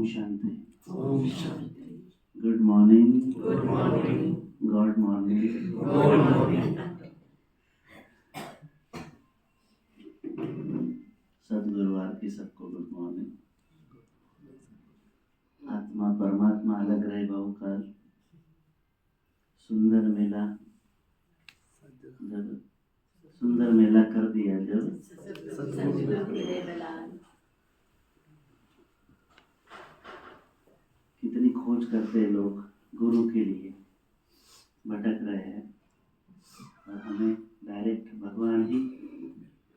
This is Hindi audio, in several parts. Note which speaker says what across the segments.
Speaker 1: शांति।
Speaker 2: ओम शांति।
Speaker 1: Good morning.
Speaker 2: Good morning.
Speaker 1: Good morning.
Speaker 2: Good morning.
Speaker 1: सदगुरुवार की सबको गुड मॉर्निंग। आत्मा परमात्मा अलग रहे बहुकाल। सुंदर मेला जब सुंदर मेला कर दिया जब कितनी खोज करते हैं लोग गुरु के लिए, भटक रहे हैं और हमें डायरेक्ट भगवान ही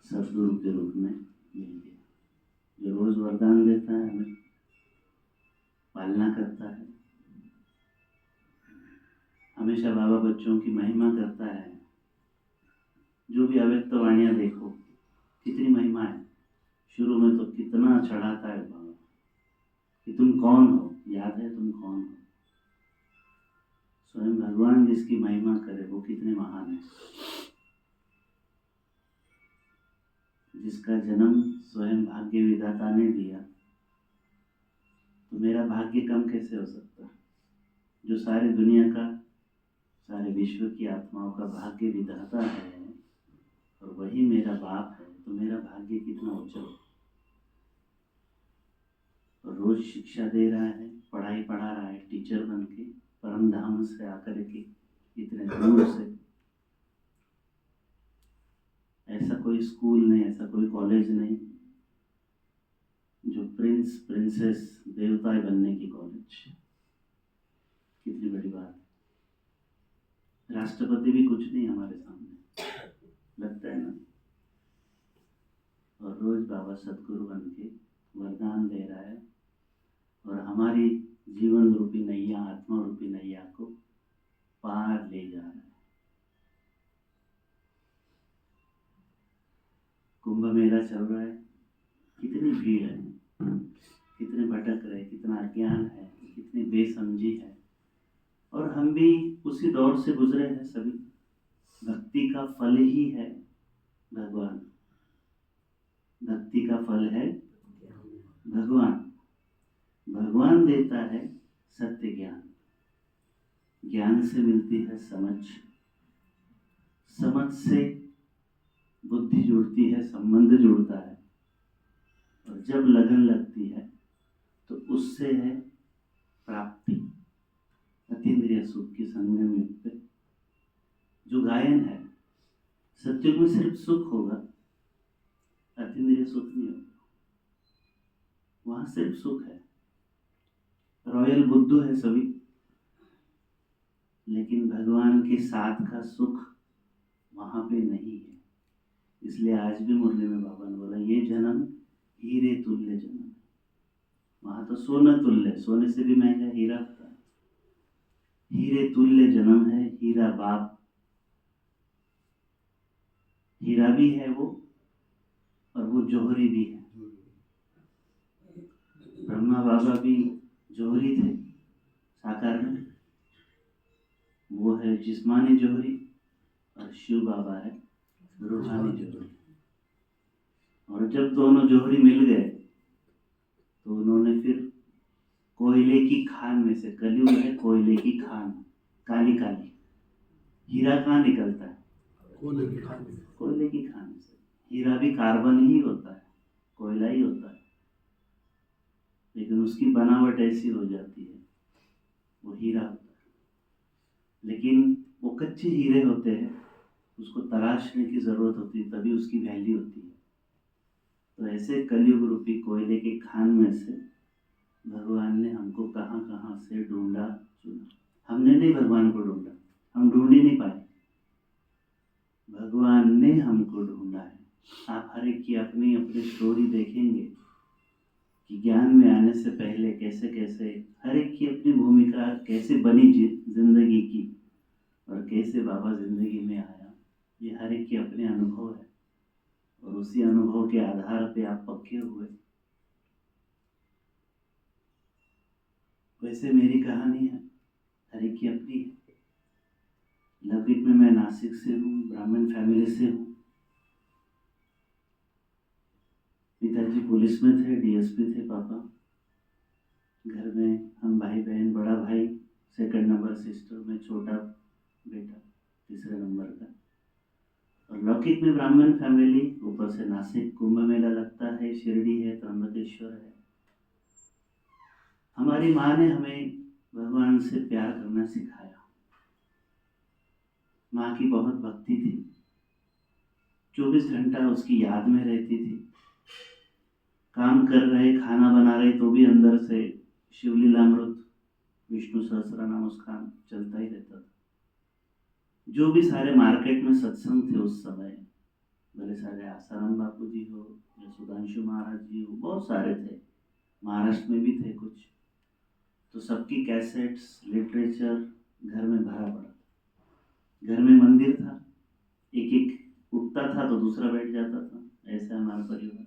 Speaker 1: सदगुरु के रूप में मिल गया, जो रोज वरदान देता है, हमें पालना करता है, हमेशा बाबा बच्चों की महिमा करता है। जो भी अव्यक्त वाणियाँ देखो कितनी महिमा है। शुरू में तो कितना चढ़ाता है बाबा कि तुम कौन हो, याद है तुम कौन हो। स्वयं भगवान जिसकी महिमा करे वो कितने महान है। जिसका जन्म स्वयं भाग्य विधाता ने दिया, तो मेरा भाग्य कम कैसे हो सकता। जो सारी दुनिया का, सारे विश्व की आत्माओं का भाग्य विधाता है और वही मेरा बाप है, तो मेरा भाग्य कितना उच्च। और रोज शिक्षा दे रहा है, पढ़ाई पढ़ा रहा है, टीचर बन के परम धाम से आकर के इतने दूर से। ऐसा कोई स्कूल नहीं, ऐसा कोई कॉलेज नहीं जो प्रिंस प्रिंसेस देवताएं बनने की कॉलेज। कितनी बड़ी बात है। राष्ट्रपति भी कुछ नहीं हमारे सामने, लगता है ना। और रोज बाबा सदगुरु बन के वरदान दे रहा है और हमारी जीवन रूपी नैया, आत्मा रूपी नैया को पार ले जा रहा है। कुंभ मेला चल रहा है, कितनी भीड़ है, कितने भटक रहे, कितना अज्ञान है, कितनी बेसमझी है। और हम भी उसी दौर से गुजरे हैं सभी। भक्ति का फल ही है भगवान, भक्ति का फल है भगवान। भगवान देता है सत्य ज्ञान, ज्ञान से मिलती है समझ, समझ से बुद्धि जुड़ती है, संबंध जुड़ता है, और जब लगन लगती है तो उससे है प्राप्ति, अतीन्द्रिय सुख की संगम युक्त। जो गायन है, सत्युग में सिर्फ सुख होगा, अतीन्द्रिय सुख नहीं होगा। वहां सिर्फ सुख है, रॉयल बुद्धू है सभी, लेकिन भगवान के साथ का सुख वहां पे नहीं है। इसलिए आज भी मुरली में बाबा ने बोला, ये जन्म हीरे तुल्य जन्म है। वहां तो सोना तुल्य, सोने से भी महंगा हीरा होता है। हीरे तुल्य जन्म है, हीरा बाप, हीरा भी है वो और वो जौहरी भी है। ब्रह्मा बाबा भी जौहरी थे साकार में, वो है जिस्मानी जौहरी, और शिव बाबा है रूहानी जौहरी। और जब दोनों जौहरी मिल गए तो उन्होंने फिर कोयले की खान में से, कलयुग है कोयले की खान, काली काली, हीरा कहाँ निकलता है? कोयले की खान से। हीरा भी कार्बन ही होता है, कोयला ही होता है, लेकिन उसकी बनावट ऐसी हो जाती है, वो हीरा होता है। लेकिन वो कच्चे हीरे होते हैं, उसको तराशने की जरूरत होती है, तभी उसकी वैल्यू होती है। तो ऐसे कलयुग रूपी कोयले के खान में से भगवान ने हमको कहाँ कहाँ से ढूंढा, चुना। हमने नहीं भगवान को ढूंढा, हम ढूंढ ही नहीं पाए, भगवान ने हमको ढूंढा है। आप हर एक की अपनी अपनी स्टोरी देखेंगे कि ज्ञान में आने से पहले कैसे कैसे हर एक की अपनी भूमिका कैसे बनी जिंदगी की, और कैसे बाबा जिंदगी में आया। ये हर एक के अपने अनुभव है, और उसी अनुभव के आधार पे आप पक्के हुए। वैसे मेरी कहानी है, हर एक की अपनी है। लौकिक में मैं नासिक से हूँ, ब्राह्मण फैमिली से हूँ। पिताजी पुलिस में थे, डीएसपी थे पापा। घर में हम भाई बहन, बड़ा भाई सेकंड नंबर, सिस्टर, मैं छोटा बेटा तीसरे नंबर का। और लौकिक में ब्राह्मण फैमिली, ऊपर से नासिक कुंभ मेला लगता है, शिरडी है, त्र्यंबकेश्वर है। हमारी माँ ने हमें भगवान से प्यार करना सिखाया। माँ की बहुत भक्ति थी, 24 घंटा उसकी याद में रहती थी। काम कर रहे, खाना बना रहे तो भी अंदर से शिवलीलामृत, विष्णु सहस्त्रनाम उसका चलता ही रहता था। जो भी सारे मार्केट में सत्संग थे उस समय, बड़े सारे आसाराम बापू जी हो या सुधांशु महाराज जी हो, बहुत सारे थे, महाराष्ट्र में भी थे कुछ। तो सबकी कैसेट्स, लिटरेचर घर में भरा पड़ा था। घर में मंदिर था, एक एक उठता था तो दूसरा बैठ जाता था, ऐसा हमारा परिवार।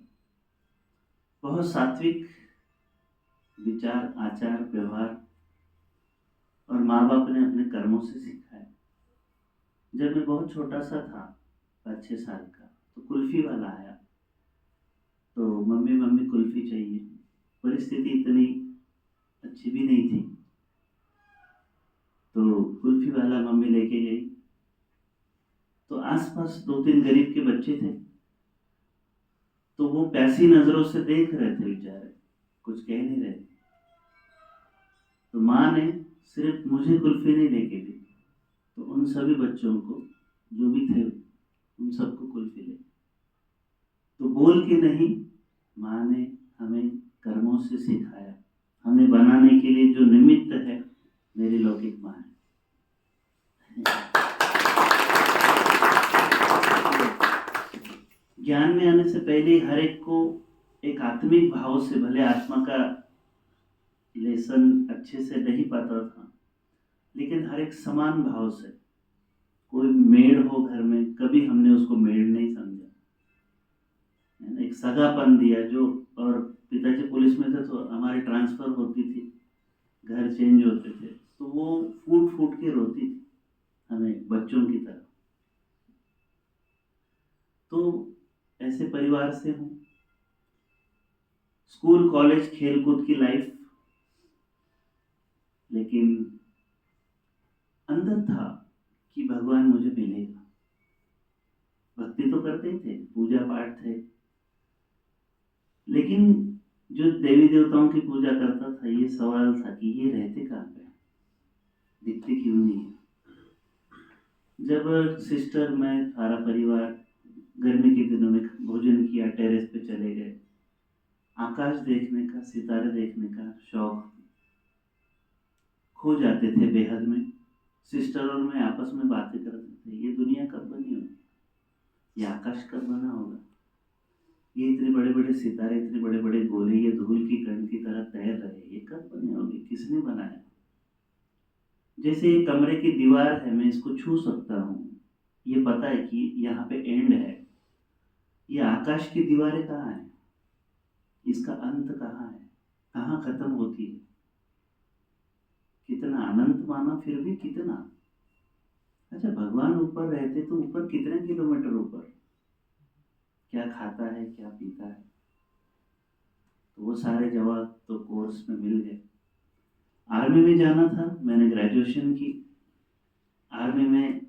Speaker 1: बहुत सात्विक विचार, आचार, व्यवहार, और माँ बाप ने अपने कर्मों से सिखाया। जब मैं बहुत छोटा सा था, 5-6 साल का, तो कुल्फी वाला आया, तो मम्मी कुल्फी चाहिए। परिस्थिति इतनी अच्छी भी नहीं थी, तो कुल्फी वाला मम्मी लेके गई। तो आसपास 2-3 गरीब के बच्चे थे, तो वो प्यासी नजरों से देख रहे थे बेचारे, कुछ कह नहीं रहे। तो माँ ने सिर्फ मुझे कुल्फी नहीं लेके दी, तो उन सभी बच्चों को जो भी थे उन सबको कुल्फी ले। तो बोल के नहीं, माँ ने हमें कर्मों से सिखाया। हमें बनाने के लिए जो निमित्त है, मेरी लौकिक माँ है। ज्ञान में आने से पहले हर एक को एक आत्मिक भाव से, भले आत्मा का लेसन अच्छे से नहीं पाता था, लेकिन हर एक समान भाव से, कोई मेड़ हो घर में, कभी हमने उसको मेड़ नहीं समझा, है ना। एक सगापन दिया जो, और पिताजी पुलिस में थे तो हमारी ट्रांसफर होती थी, घर चेंज होते थे, तो वो फूट फूट के रोती थी हमें बच्चों की तरह। तो ऐसे परिवार से हूँ। स्कूल, कॉलेज, खेलकूद की लाइफ, लेकिन अंदर था कि भगवान मुझे मिलेगा। भक्ति तो करते ही थे, पूजा पाठ थे, लेकिन जो देवी देवताओं की पूजा करता था, ये सवाल था कि ये रहते कहाँ पे, दिखते क्यों नहीं है। जब सिस्टर, मैं, सारा परिवार गर्मी के दिनों में भोजन किया, टेरेस पे चले गए, आकाश देखने का, सितारे देखने का शौक, खो जाते थे बेहद में। सिस्टर और मैं आपस में बातें करते थे, ये दुनिया कब बनी होगी, ये आकाश कब बना होगा, ये इतने बड़े बड़े सितारे, इतने बड़े बड़े गोले, ये धूल की कण की तरह तैर रहे, ये कब बने होंगे, किसने बनाया। जैसे ये कमरे की दीवार है, मैं इसको छू सकता हूँ, ये पता है कि यहाँ पे एंड है। ये आकाश की दीवारें कहाँ है, इसका अंत कहाँ है, कहाँ खत्म होती है। कितना अनंत माना, फिर भी कितना। अच्छा, भगवान ऊपर रहते तो ऊपर कितने किलोमीटर ऊपर, क्या खाता है, क्या पीता है। तो वो सारे जवाब तो कोर्स में मिल गए। आर्मी में जाना था, मैंने ग्रेजुएशन की। आर्मी में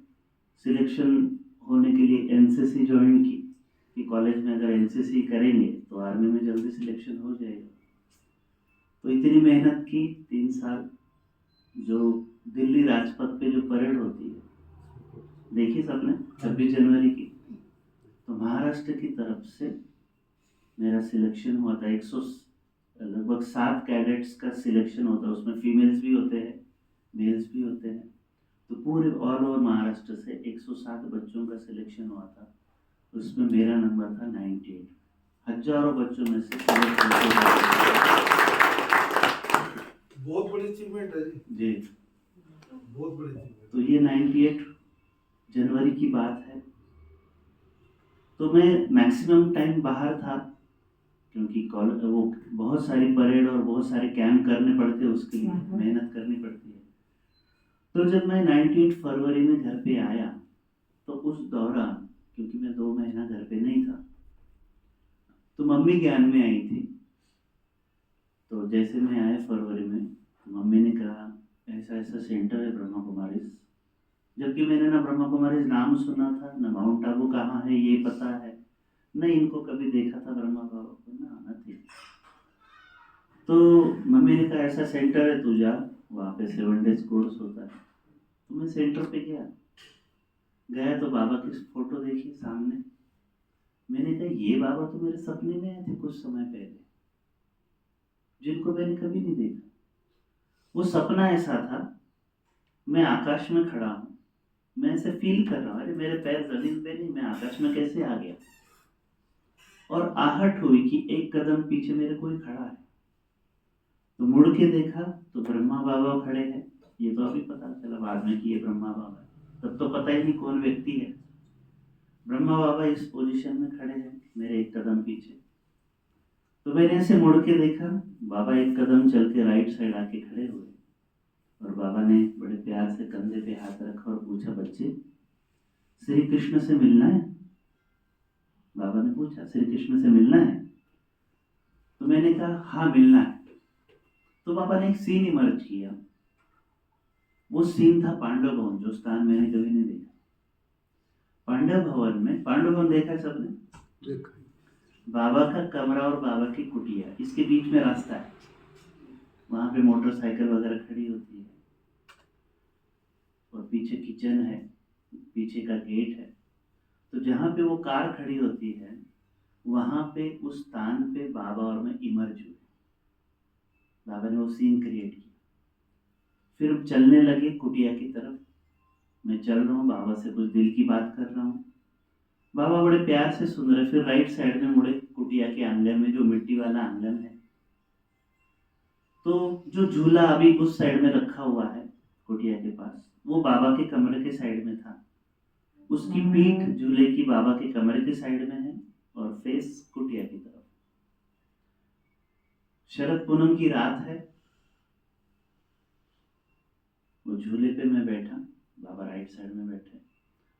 Speaker 1: सिलेक्शन होने के लिए एनसीसी ज्वाइन की, कि कॉलेज में अगर एनसीसी करेंगे तो आर्मी में जल्दी सिलेक्शन हो जाएगा। तो इतनी मेहनत की, 3 साल। जो दिल्ली राजपथ पे जो परेड होती है, देखी सबने, 26 जनवरी की, तो महाराष्ट्र की तरफ से मेरा सिलेक्शन हुआ था। लगभग 7 कैडेट्स का सिलेक्शन होता है, उसमें फीमेल्स भी होते हैं, मेल्स भी होते हैं। तो पूरे ऑल ओवर महाराष्ट्र से 107 बच्चों का सिलेक्शन हुआ था, उसमें मेरा नंबर था 98। हजारों बच्चों में से
Speaker 2: बहुत बड़ी अचीवमेंट है
Speaker 1: जी,
Speaker 2: बहुत बड़ी अचीवमेंट।
Speaker 1: तो ये 98 जनवरी की बात है। तो मैं मैक्सिमम टाइम बाहर था, क्योंकि कॉलेज, वो बहुत सारी परेड और बहुत सारे कैंप करने पड़ते हैं, उसके लिए मेहनत करनी पड़ती है। तो जब मैं 98 फरवरी में घर पे आया, तो उस दौरान, क्योंकि मैं 2 महीना घर पे नहीं था, तो मम्मी ज्ञान में आई थी। तो जैसे मैं आया फरवरी में, सेंटर है ब्रह्मा कुमारीज, जबकि मैंने ना ब्रह्मा कुमारीज नाम सुना था, न माउंट आबू कहाँ है ये पता है, न इनको कभी देखा था ब्रह्मा बाबा को, ना नथिंग। तो मम्मी ने कहा ऐसा सेंटर है तू जा, वहाँ पे 7 डेज कोर्स होता है। तो मैं सेंटर पे गया तो बाबा की फोटो देखी सामने। मैंने कहा ये बाबा तो मेरे सपने में आए थे कुछ समय पहले, जिनको मैंने कभी नहीं देखा। वो सपना ऐसा था, मैं आकाश में खड़ा हूँ, मैं ऐसे फील कर रहा हूँ अरे मेरे पैर जमीन पे नहीं, मैं आकाश में कैसे आ गया। और आहट हुई कि एक कदम पीछे मेरे कोई खड़ा है। तो मुड़ के देखा तो ब्रह्मा बाबा खड़े हैं। ये तो अभी पता चला बाद में कि ये ब्रह्मा बाबा है, तब तो पता ही नहीं कौन व्यक्ति है। ब्रह्मा बाबा इस पोजीशन में खड़े हैं मेरे एक कदम पीछे। तो मैंने ऐसे मुड़ के देखा, बाबा एक कदम चल के राइट साइड आके खड़े हुए, और बाबा ने बड़े प्यार से कंधे पे हाथ रखा और पूछा, बच्चे श्री कृष्ण से मिलना है? बाबा ने पूछा श्री कृष्ण से मिलना है? तो मैंने कहा हाँ मिलना है। तो बाबा ने एक सीन इमर्ज किया। वो सीन था पांडव भवन, जो स्थान मैंने कभी नहीं देखा। पांडव भवन में, पांडव भवन देखा है सबने?
Speaker 2: देखा।
Speaker 1: बाबा का कमरा और बाबा की कुटिया, इसके बीच में रास्ता है, वहां पे मोटरसाइकिल वगैरह खड़ी होती है, और पीछे किचन है, पीछे का गेट है। तो जहाँ पे वो कार खड़ी होती है, वहां पे उस स्थान पे बाबा और मैं इमर्ज हुए। बाबा ने वो सीन क्रिएट किया। फिर चलने लगे कुटिया की तरफ। मैं चल रहा हूँ, बाबा से कुछ दिल की बात कर रहा हूँ, बाबा बड़े प्यार से सुन रहे। फिर राइट साइड में मुड़े कुटिया के आंगन में, जो मिट्टी वाला आंगन है, तो जो झूला अभी उस साइड में रखा हुआ है कुटिया के पास, वो बाबा के कमरे के साइड में था। उसकी पीठ झूले की बाबा के कमरे के साइड में है और फेस कुटिया की तरफ। शरद पूनम की रात है, वो झूले पे मैं बैठा, बाबा राइट साइड में बैठे,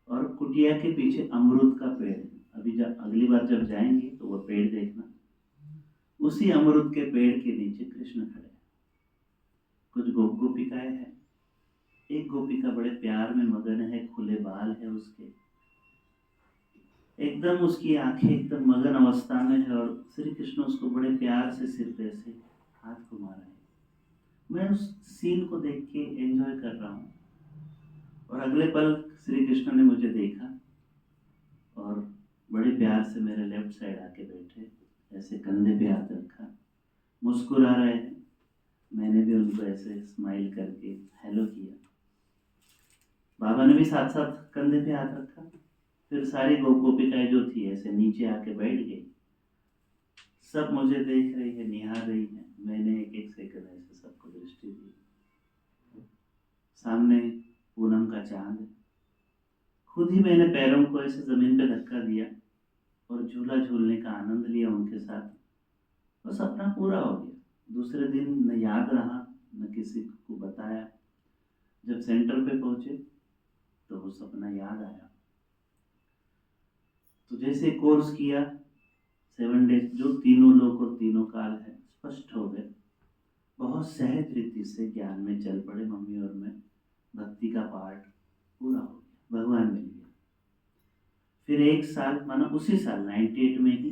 Speaker 1: और कुटिया के पीछे अमरूद का पेड़ है। अभी जब अगली बार जब जाएंगे तो वो पेड़ देखना, उसी अमरूद के पेड़ के नीचे कृष्ण खड़े हैं। कुछ गोपिकाएं हैं, एक गोपिका बड़े प्यार में मगन है, खुले बाल है उसके, एकदम उसकी आंखें एकदम मगन अवस्था में है, और श्री कृष्ण उसको बड़े प्यार से सिर पे से हाथ घुमा रहे हैं। मैं उस सीन को देख के एंजॉय कर रहा हूँ, और अगले पल श्री कृष्ण ने मुझे देखा और बड़े प्यार से मेरे लेफ्ट साइड आके बैठे, ऐसे कंधे पे हाथ रखा, मुस्कुरा रहे हैं। मैंने भी उनको ऐसे स्माइल करके हेलो किया। बाबा ने भी साथ साथ कंधे पे हाथ रखा। फिर सारी गोपिकाएं जो थी ऐसे नीचे आके बैठ गई। सब मुझे देख रही है, निहार रही है। मैंने एक एक सेकंड ऐसे सबको दृष्टि दी। सामने पूनम का चांद है। खुद ही मैंने पैरों को ऐसे जमीन पे धक्का दिया और झूला झूलने का आनंद लिया उनके साथ। और सपना पूरा हो गया। दूसरे दिन न याद रहा, न किसी को बताया। जब सेंटर पे पहुंचे तो वो सपना याद आया। तो जैसे कोर्स किया 7 डेज, जो तीनों लोक और तीनों काल है स्पष्ट हो गए। बहुत सहज रीति से ज्ञान में चल पड़े मम्मी और मैं। भक्ति का पाठ पूरा हो गया, भगवान मिल गया। फिर एक साल, माना उसी साल 98 में ही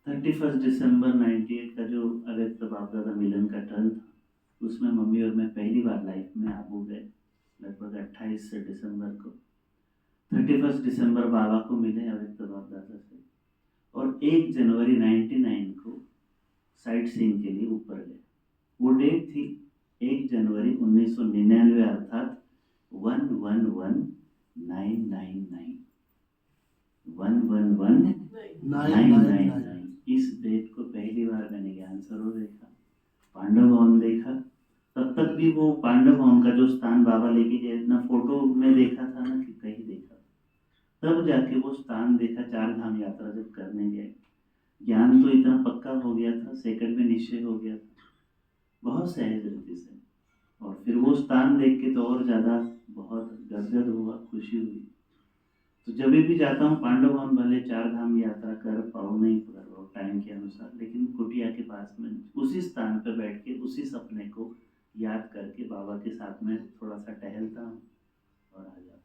Speaker 1: 31 दिसंबर 98 का जो अव्यक्त बाप दादा मिलन का टर्न था, उसमें मम्मी और मैं पहली बार लाइफ में आबू गए। लगभग 28 दिसंबर को 31 दिसंबर बाबा को मिले अव्यक्त बाप दादा से, और 1 जनवरी 99 को साइट सीइंग के लिए ऊपर गए। वो डेट थी 1 जनवरी 1999, अर्थात 111999 111999। इस डेट को पहली बार मैंने ज्ञान सरोवर देखा, पांडव भवन देखा। तब तक भी वो पांडव भवन का जो स्थान बाबा लेके गए, ना फोटो में देखा था ना कि कहीं देखा। तब जाके वो स्थान देखा। 4 धाम यात्रा जब करने गए, ज्ञान तो इतना पक्का हो गया था, सेकंड में निश्चय हो गया था, बहुत सहज रीति से। और फिर वो स्थान देख के तो और ज़्यादा बहुत गदगद हुआ, खुशी हुई। तो जब भी जाता हूँ पांडव भवन, भले 4 धाम यात्रा कर पाऊँ नहीं कर पाऊँ टाइम के अनुसार, लेकिन कुटिया के पास में उसी स्थान पर बैठ के उसी सपने को याद करके बाबा के साथ में थोड़ा सा टहलता हूँ और आ जाता हूँ।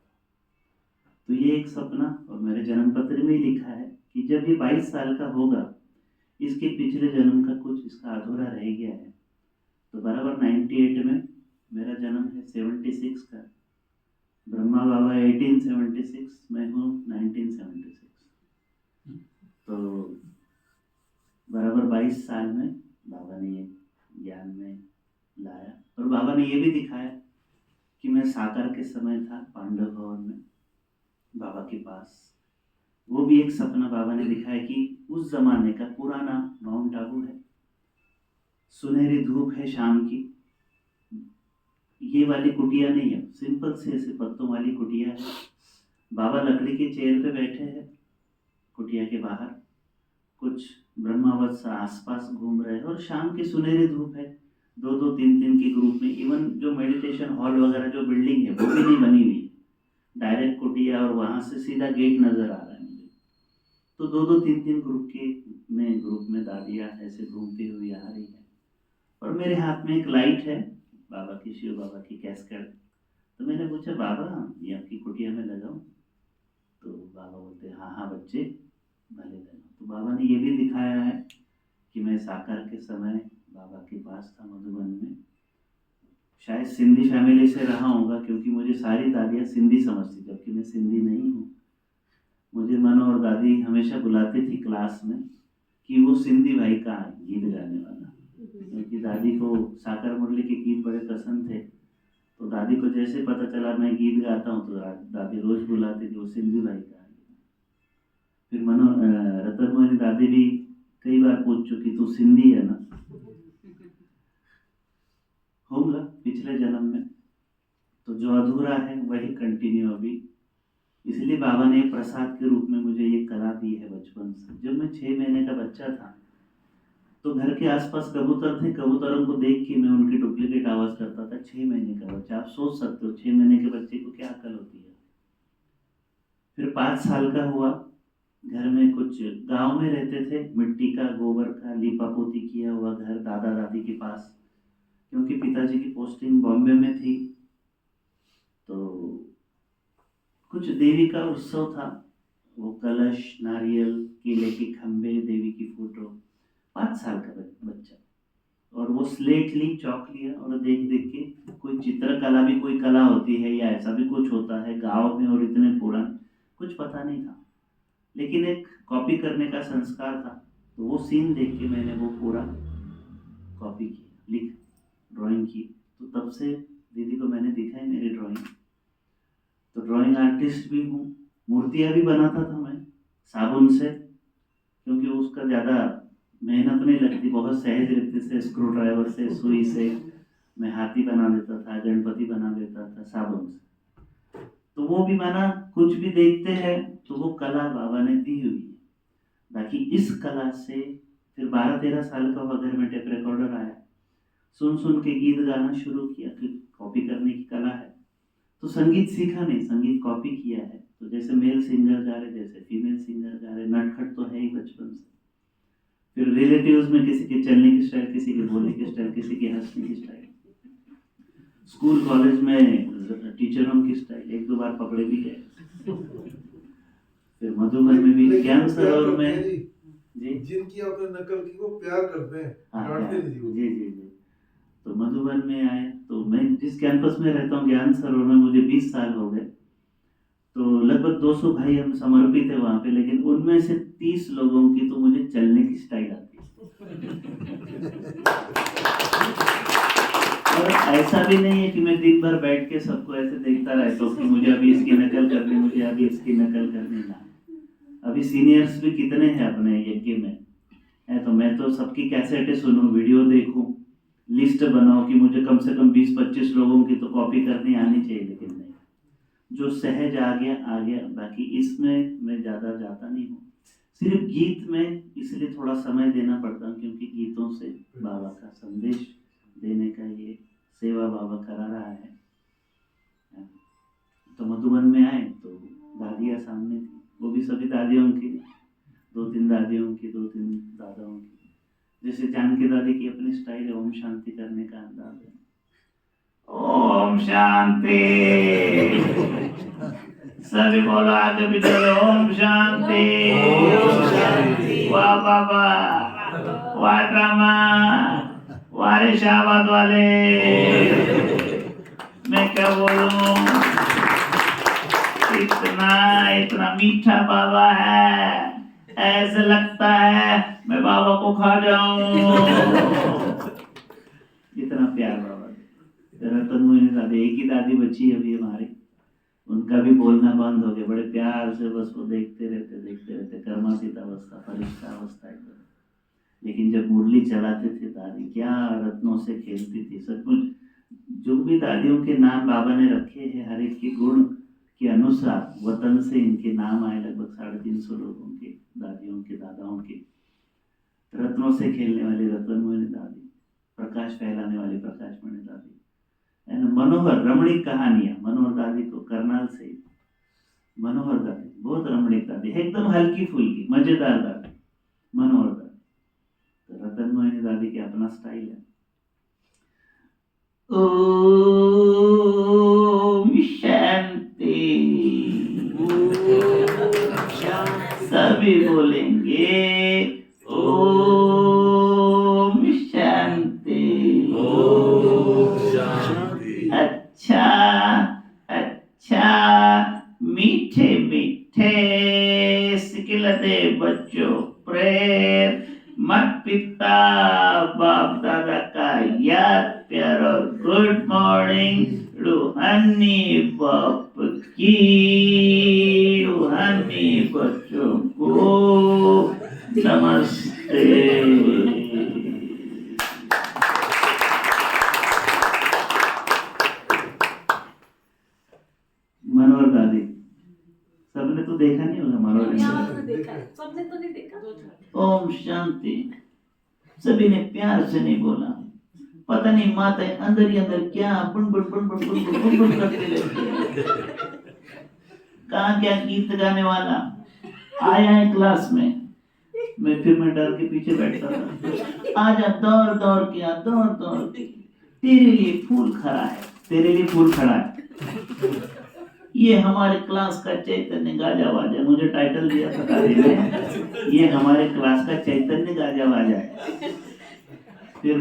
Speaker 1: तो ये एक सपना, और मेरे जन्म पत्र में ही लिखा है कि जब ये 22 साल का होगा, इसके पिछले जन्म का कुछ इसका अधूरा रह गया है। तो बराबर 98 में मेरा जन्म है, 76 का। ब्रह्मा बाबा 1876, मैं हूँ 1976। तो बराबर 22 साल में बाबा ने ये ज्ञान में लाया, और बाबा ने ये भी दिखाया कि मैं साकार के समय था पांडव भवन में बाबा के पास। वो भी एक सपना बाबा ने दिखाया कि उस जमाने का पुराना माउंट आबू है, सुनहरी धूप है शाम की, ये वाली कुटिया नहीं है, सिंपल से ऐसे पत्तों वाली कुटिया है। बाबा लकड़ी के चेयर पे बैठे हैं कुटिया के बाहर, कुछ ब्रह्मावत्स आसपास घूम रहे हैं, और शाम की सुनहरी धूप है। 2-2, 3-3 के ग्रुप में, इवन जो मेडिटेशन हॉल वगैरह जो बिल्डिंग है वो भी नहीं बनी हुई है, डायरेक्ट कुटिया, और वहां से सीधा गेट नजर आ रहा है मुझे। तो 2-2, 3-3 ग्रुप में दादियाँ ऐसे घूमती हुई आ रही है, और मेरे हाथ में एक लाइट है बाबा की, शिव बाबा की कैस्केट। तो मैंने पूछा, बाबा ये आपकी कुटिया में लगाऊं? तो बाबा बोलते, हाँ हाँ बच्चे, भले लगाओ। तो बाबा ने ये भी दिखाया है कि मैं साकार के समय बाबा के पास था मधुबन में। शायद सिंधी फैमिली से रहा होगा, क्योंकि मुझे सारी दादियाँ सिंधी समझती, जबकि मैं सिंधी नहीं हूँ। मुझे मनो और दादी हमेशा बुलाती थी क्लास में कि वो सिंधी भाई कहाँ है गीत गाने वाला, क्योंकि दादी को साकार मुरली के गीत बड़े पसंद थे। तो दादी को जैसे पता चला मैं गीत गाता हूँ, तो दादी रोज बुलाती थी वो सिंधी भाई कहाँ है। फिर रतन मोहनी दादी भी कई बार पूछ चुकी, तू सिंधी है ना? होगा पिछले जन्म में, तो जो अधूरा है वही कंटिन्यू अभी। इसलिए बाबा ने प्रसाद के रूप में मुझे ये कला दी है बचपन से। जब मैं 6 महीने का बच्चा था, तो घर के आसपास कबूतर थे, कबूतरों को देख के मैं उनकी डुप्लीकेट आवाज करता था। 6 महीने का बच्चा, आप सोच सकते हो 6 महीने के बच्चे को क्या अकल होती है। फिर 5 साल का हुआ, घर में कुछ गांव में रहते थे, मिट्टी का गोबर का लीपा पोती किया हुआ घर दादा दादी के पास, क्योंकि पिताजी की पोस्टिंग बॉम्बे में थी। तो कुछ देवी का उत्सव था, वो कलश, नारियल, केले के खंबे, देवी की फोटो। 5 साल का बच्चा, और वो स्लेट ली, चौक लिया, और देख देख के कोई चित्रकला भी कोई कला होती है या ऐसा भी कुछ होता है गांव में, और इतने पुराने कुछ पता नहीं था, लेकिन एक कॉपी करने का संस्कार था। तो वो सीन देख के मैंने वो पूरा कॉपी किया, ड्राइंग की। तो तब से दीदी को मैंने दिखाई मेरी ड्राइंग। तो ड्राइंग आर्टिस्ट भी हूँ, मूर्तियाँ भी बनाता था मैं साबुन से, क्योंकि उसका ज़्यादा मेहनत नहीं लगती, बहुत सहज रीति से स्क्रू ड्राइवर से, सुई से मैं हाथी बना देता था, गणपति बना देता था साबुन से। तो वो भी माना कुछ भी देखते हैं तो वो कला बाबा ने दी हुई है। बाकी इस कला से फिर 12-13 साल का हुआ, घर में टेप रिकॉर्डर आया, सुन सुन के गीत गाना शुरू किया। फिर कॉपी करने की कला है, तो संगीत सीखा नहीं, संगीत कॉपी किया है। तो जैसे मेल सिंगर गा रहे, जैसे फीमेल सिंगर गा रहे, नटखट तो है ही बचपन से। फिर रिलेटिव्स में किसी के चलने की स्टाइल, किसी के बोलने की स्टाइल, किसी के हंसने की स्टाइल, स्कूल कॉलेज में टीचरों की स्टाइल, 1-2 बार पकड़े भी गए। फिर मधुबन में भी ज्ञान सरोवर में
Speaker 2: जी, जिनकी आपने नकल की वो प्यार करते हैं, डांटते नहीं।
Speaker 1: जी जी जी। तो मधुबन में आए, तो मैं जिस कैंपस में रहता हूँ ज्ञान सरोवर में, मुझे 20 साल हो गए। तो लगभग 200 भाई हम समर्पित है वहाँ पे, लेकिन उनमें से 30 लोगों की तो मुझे चलने की स्टाइल आती है। और ऐसा भी नहीं है कि मैं दिन भर बैठ के सबको ऐसे देखता रहता हूँ कि मुझे अभी इसकी नकल करनी, मुझे अभी इसकी नकल करनी ना। अभी सीनियर्स भी कितने हैं अपने यज्ञ में है, तो मैं तो सबकी कैसेटें सुनूं, वीडियो देखूं, लिस्ट बनाओ कि मुझे कम से कम 20-25 लोगों की तो कॉपी करनी आनी चाहिए, लेकिन नहीं, जो सहज आ गया आ गया। बाकी इसमें मैं ज़्यादा जाता नहीं हूँ, सिर्फ गीत में इसलिए थोड़ा समय देना पड़ता है, क्योंकि गीतों से बाबा का संदेश देने का ये सेवा बाबा करा रहा है। तो मधुबन में आए तो दादियाँ सामने थी, वो भी सभी दादियों की, 2-3 दादियों की, 2-3 दादाओं की। जैसे जानकी दादी की अपनी स्टाइल है, ओम शांति करने का अंदाज है। शांति। सभी बोलो आगे भी चलो, ओम शांति। वाह बाबा, वाह ड्रामा, वारे शाबाद वाले। मैं क्या बोलूं, इतना मीठा बाबा है, ऐसे लगता है मैं बाबा को खा जाऊं। इतना प्यार बाबा। रतन मोहिनी दादी, एक ही दादी बची अभी हमारी, उनका भी बोलना बंद हो गया। बड़े प्यार से बस वो देखते रहते, कर्मातीत अवस्था, फरिश्ता अवस्था एकदम। लेकिन जब मुरली चलाते थे दादी, क्या रत्नों से खेलती थी। सचमुच जो भी दादियों के नाम बाबा ने रखे हैं, हर एक के गुण के अनुसार वतन से इनके नाम आए। लगभग 350 लोगों के, दादियों के, दादाओं के। रत्नों से खेलने वाली रतन मोहिनी दादी, प्रकाश फैलाने वाली प्रकाश मणि दादी, है ना। मनोहर रमणीक कहानियां, मनोहर दादी को करनाल से, मनोहर दादी बहुत रमणीक दादी, एकदम हल्की फुल्की मजेदार दादी, मनोहर दादी। तो रतन मोहिनी दादी के अपना स्टाइल है। ओम शांति। सभी बोलेंगे ओम शांति। अच्छा अच्छा, मीठे मीठे सिखलाते बच्चों प्रेयर मत पिता बाप दादा का याद प्यार और गुड मॉर्निंग रूहानी बाप की, रूहानी बच्चों को नमस्ते। मनोहर दादी, सबने तो देखा नहीं होगा मनोहर दादी,
Speaker 3: सबने तो नहीं देखा।
Speaker 1: ओम शांति। सभी ने प्यार से नहीं बोला, पता नहीं माता अंदर ही अंदर क्या बुन करते रहती है। कहाँ क्या गीत गाने वाला आया है क्लास में, मैं डर के पीछे बैठता था। आजा दौड़ दौड़ के तेरे लिए फूल खड़ा है, तेरे लिए फूल खड़ा है। ये हमारे क्लास का चैतन्य गाजा वाजा, मुझे टाइटल दिया था दादी ने, ये हमारे क्लास का चैतन्य गाजा वाजा है। फिर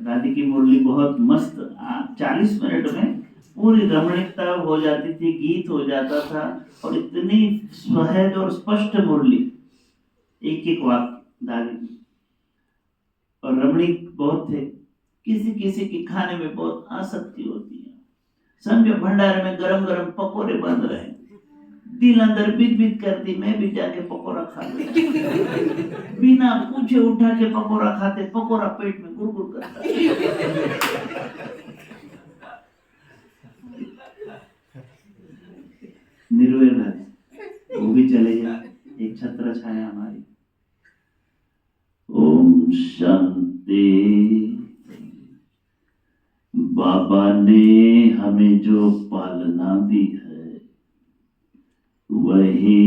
Speaker 1: दादी की मुरली बहुत मस्त, 40 मिनट में पूरी रमणीकता हो जाती थी, गीत हो जाता था, और इतनी सहज और स्पष्ट मुरली, एक एक वाक्य दादी। और रमणीक बहुत थे, किसी किसी के खाने में बहुत आसक्ति होती है। समझो भंडारे में गरम गरम पकोड़े बन रहे हैं, दिल अंदर बिद बिद करती, मैं भी जाके पकोड़ा खा लेता। बिना पूछे उठा के पकोड़ा खाते, पकोड़ा पेट में गुड़गुड़ करता। निर्वैर है, वो भी चले गए, एक छत्र छाया हमारी। ओम शांति। बाबा ने हमें जो पालना दी है, वही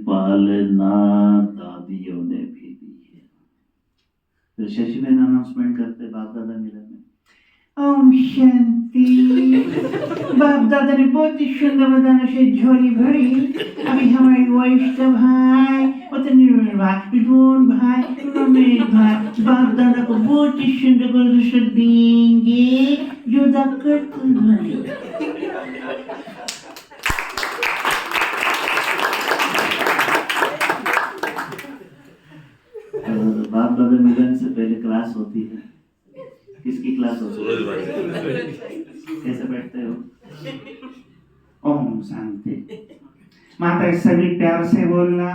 Speaker 1: पालना दादियों ने भी दी है। तो शशि बहन अनाउंसमेंट करते बाप दादा मिलन में।
Speaker 4: ओम शांति। बाप दादा ने बहुत ही सुंदर बदानों से झोली भरी। अभी हमारे वैष्णव भाई, निर्मल भाई, रोहन भाई, रमेश भाई बाप दादा को बहुत ही सुंदर गुलदस्ता देंगे, जो दक्कड़
Speaker 1: बाप दादा मिलन से पहले क्लास होती है। किसकी क्लास होती है? कैसे बैठते हो?
Speaker 4: ओम शांति। माता सभी प्यार से बोलना।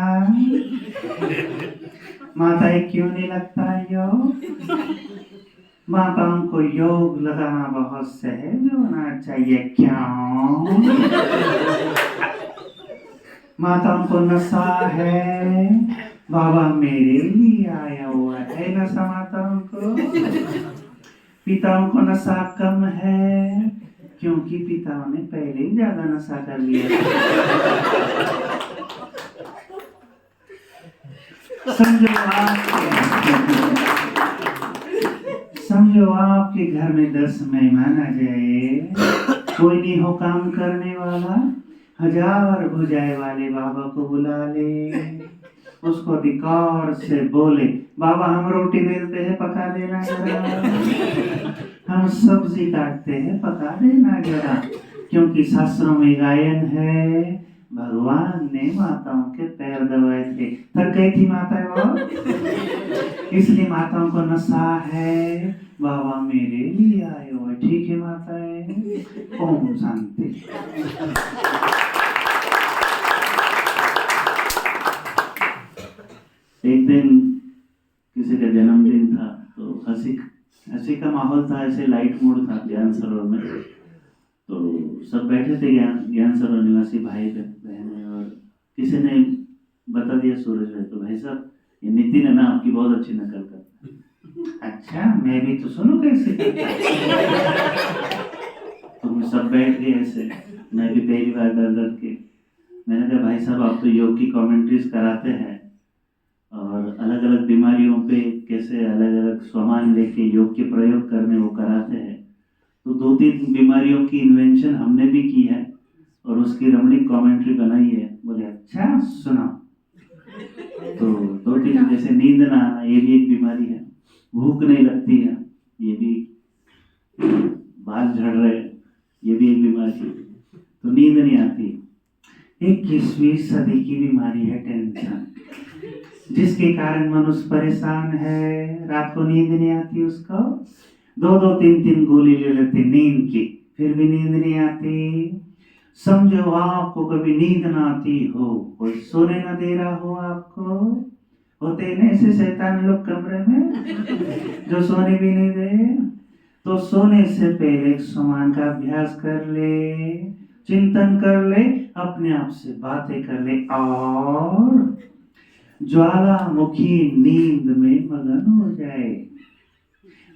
Speaker 4: माता क्यों नहीं लगता योग? माताओं को योग लगाना बहुत सहज होना चाहिए, क्यों? माताओं को नशा है, बाबा मेरे लिए आया हुआ है नशा माताओं को। पिताओं को नशा कम है, क्योंकि पिताओं ने पहले ही ज्यादा नशा कर लिया। समझो समझो आपके घर में 10 मेहमान आ जाए, कोई नहीं हो काम करने वाला, 1000 भुजाए वाले बाबा को बुला ले, उसको अधिकार से बोले, बाबा हम रोटी बेलते हैं पका देना जरा, हम सब्जी काटते हैं पका देना जरा, क्योंकि शास्त्रों में गायन है, भगवान ने माताओं के पैर दबाए थे, थक गई थी माताएं बहुत, इसलिए माताओं को नशा है, बाबा मेरे लिए आए हो, ठीक है माताएं, ओम शांति। एक दिन किसी का जन्मदिन था, तो हंसी का माहौल था, ऐसे लाइट मूड था ज्ञान सरोवर में, तो सब बैठे थे ज्ञान सरोवर निवासी भाई बहन, और किसी ने बता दिया सूरज भाई, तो भाई साहब ये नितिन है ना, आपकी बहुत अच्छी नकल करता है। अच्छा मैं भी तो सुनूं कैसे करता है। तो हम सब बैठ गए ऐसे, मैं भी पहली बार डर के, मैंने कहा भाई साहब आप तो योग की कमेंट्रीज कराते हैं और अलग अलग बीमारियों पे कैसे अलग अलग सामान लेके योग के प्रयोग करने वो कराते हैं, तो 2-3 बीमारियों की इन्वेंशन हमने भी की है और उसकी रमणीक कमेंट्री बनाई है। बोले अच्छा सुना। तो 2-3 जैसे नींद ना आना, ये भी एक बीमारी है, भूख नहीं लगती है, ये भी, बाल झड़ रहे, ये भी एक बीमारी है, तो नींद नहीं आती। 21वीं सदी की बीमारी है टेंशन, जिसके कारण मनुष्य परेशान है, रात को नींद नहीं आती उसको, 2-2, 3-3 गोली ले लेते नींद की, फिर भी नींद नहीं आती। समझो आपको कभी नींद ना आती हो, कोई सोने ना दे रहा हो आपको, होते न ऐसे शैतान लोग कमरे में जो सोने भी नहीं दे, तो सोने से पहले एक समान का अभ्यास कर ले, चिंतन कर ले, अपने आप से बातें कर ले और ज्वालामुखी नींद में मगन हो जाए।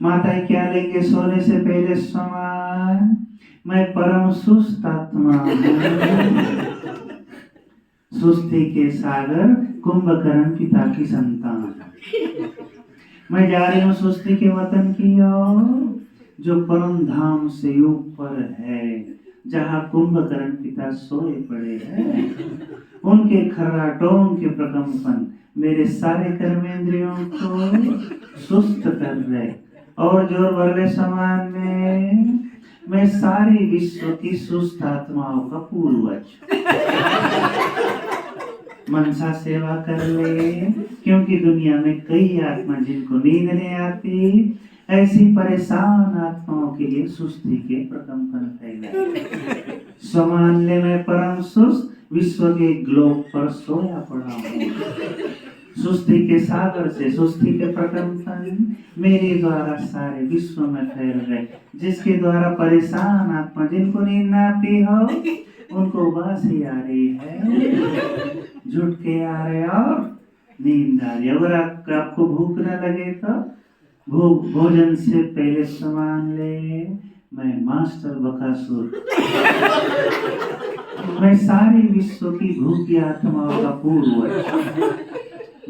Speaker 4: माताएं क्या लेंगे सोने से पहले समान, मैं परम सुस्त आत्मा हूँ, सुस्ती के सागर कुंभकर्ण पिता की संतान, मैं जा रही हूँ सुस्ती के वतन की ओर, जो परम धाम से ऊपर है, जहाँ कुंभकर्ण पिता सोए पड़े हैं, उनके खर्राटों के प्रकंपन मेरे सारे कर्मेंद्रियों को सुस्त कर रहे, और जो वर्ले समान में मैं सारी विश्व की सुस्त आत्माओं का पूर्वज, मनसा सेवा कर ले, क्योंकि दुनिया में कई आत्मा जिनको नींद नहीं आती, ऐसी परेशान आत्माओं के लिए सुस्ती के प्रकंपन फैलाए। समान ले मैं परम सुस्त विश्व के ग्लोब पर सोया पड़ा हूँ, सुस्ती के सागर से सुस्ती के प्रकंपन मेरे द्वारा सारे विश्व में फैल रहे, जिसके द्वारा परेशान आत्मा जिनको नींद आती हो उनको बासी आ रही है, झुट के आ रहे और नींद आ रही है। अगर आपको भूख न लगे तो भोजन से पहले सामान ले, मैं मास्टर बकासुर, मैं सारी विश्व की भूखी आत्माओं का पूर्वज,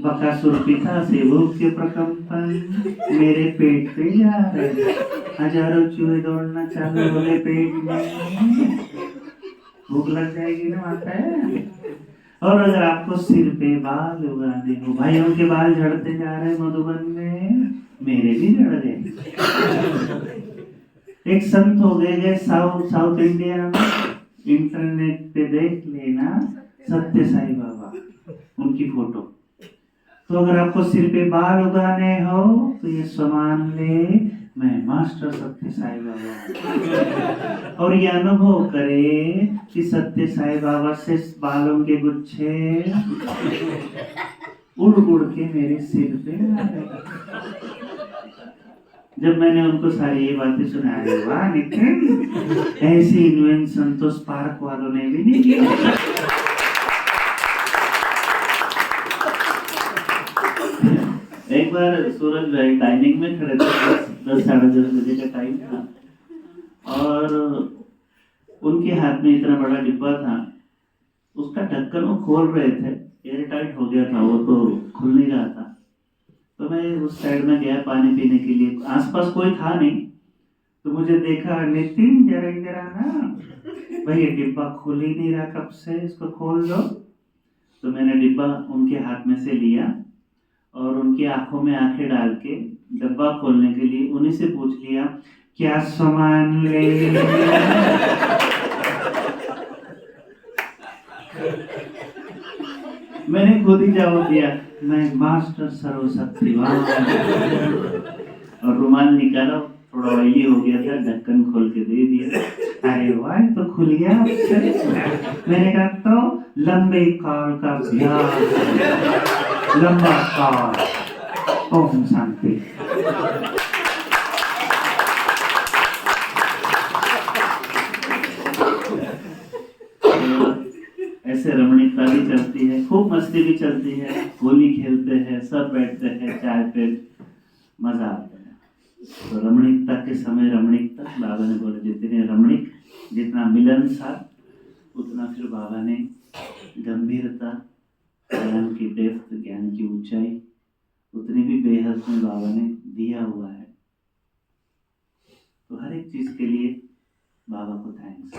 Speaker 4: बकासुर पिता से भूख के प्रकंपन मेरे पेट पे जा रहे, हजारों चूहे दौड़ना चालू हो गए पेट में, भूख लग जाएगी ना माता है। और अगर आपको सिर पे बाल उगाने हो, भाई उनके बाल झड़ते जा रहे मधुबन में, मेरे भी झड़ गए। एक संत हो गए साउथ इंडिया में, इंटरनेट पे देख लेना, सत्य साई बाबा, उनकी फोटो। तो अगर आपको सिर पे बाल उगाने हो तो ये सामान ले, मैं मास्टर सत्य साई बाबा, और ये अनुभव करे कि सत्य साई बाबा से बालों के गुच्छे उड़ उड़ के मेरे सिर पे आ गए। जब मैंने उनको सारी ये बातें सुनाई, वाह नितिन, ऐसी इन्वेंशन तो स्पार्क वालों ने भी नहीं किया। एक बार सूरज भाई डाइनिंग में खड़े थे, 10-10:30 बजे का टाइम था, और उनके हाथ में इतना बड़ा डिब्बा था, उसका ढक्कन वो खोल रहे थे, एयर टाइट हो गया था वो, तो खुल नहीं रहा था। तो
Speaker 1: मैं उस साइड में गया पानी पीने के लिए, आसपास कोई था नहीं, तो मुझे देखा, नितिन जरा ना भाई, ये डिब्बा खुल ही नहीं रहा कब से, इसको खोल दो। तो मैंने डिब्बा उनके हाथ में से लिया और उनकी आंखों में आंखें डाल के डब्बा खोलने के लिए उन्हीं से पूछ लिया, क्या सामान ले? मैंने खुद ही जवाब दिया, मैं मास्टर सर्वशक्तिवान। और रुमाल निकाला, थोड़ा ऑयली हो गया था, ढक्कन खोल के दे दिया। अरे वाह, तो खुल गया। मैंने कहा तो लंबे काल का ब्याज, लंबा काल। ओम शांति। ऐसे रमणीकता भी चलती है, खूब मस्ती भी चलती है, होली खेलते हैं, सब बैठते हैं, चाय पे मजा आता है। तो रमणीकता के समय रमणीकता, बाबा ने बोला जितने रमणीक, जितना मिलनसार, उतना फिर बाबा ने गंभीरता, ज्ञान की डेप्थ, ज्ञान की ऊंचाई, उतनी भी बेहद में बाबा ने दिया हुआ है। तो हर एक चीज के लिए बाबा को थैंक्स।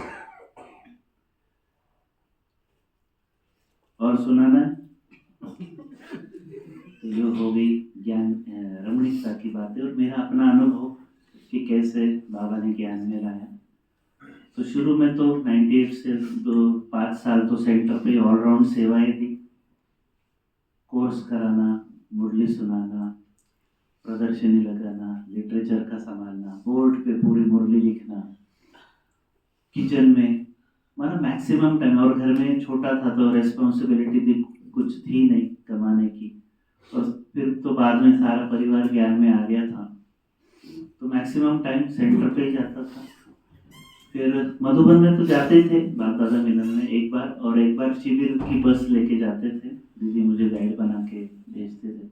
Speaker 1: और सुनाना, तो ये हो गई ज्ञान रमणीकता की बातें और मेरा अपना अनुभव कि कैसे बाबा ने ज्ञान में लाया। तो शुरू में तो 98 से 5 साल तो सेंटर पे ऑलराउंड सेवाएं दी, कोर्स कराना, मुरली सुनाना, प्रदर्शनी लगाना, लिटरेचर का संभालना, बोर्ड पे पूरी मुरली लिखना, किचन में, मतलब मैक्सिमम टाइम। और घर में छोटा था तो रेस्पॉन्सिबिलिटी भी कुछ थी नहीं कमाने की, और फिर तो बाद में सारा परिवार ज्ञान में आ गया था, तो मैक्सिमम टाइम सेंटर पे ही जाता था। फिर मधुबन में तो जाते ही थे बाप दादा मिलन में एक बार, और एक बार शिविर की बस लेके जाते थे, दीदी मुझे गाइड बना के भेजते थे।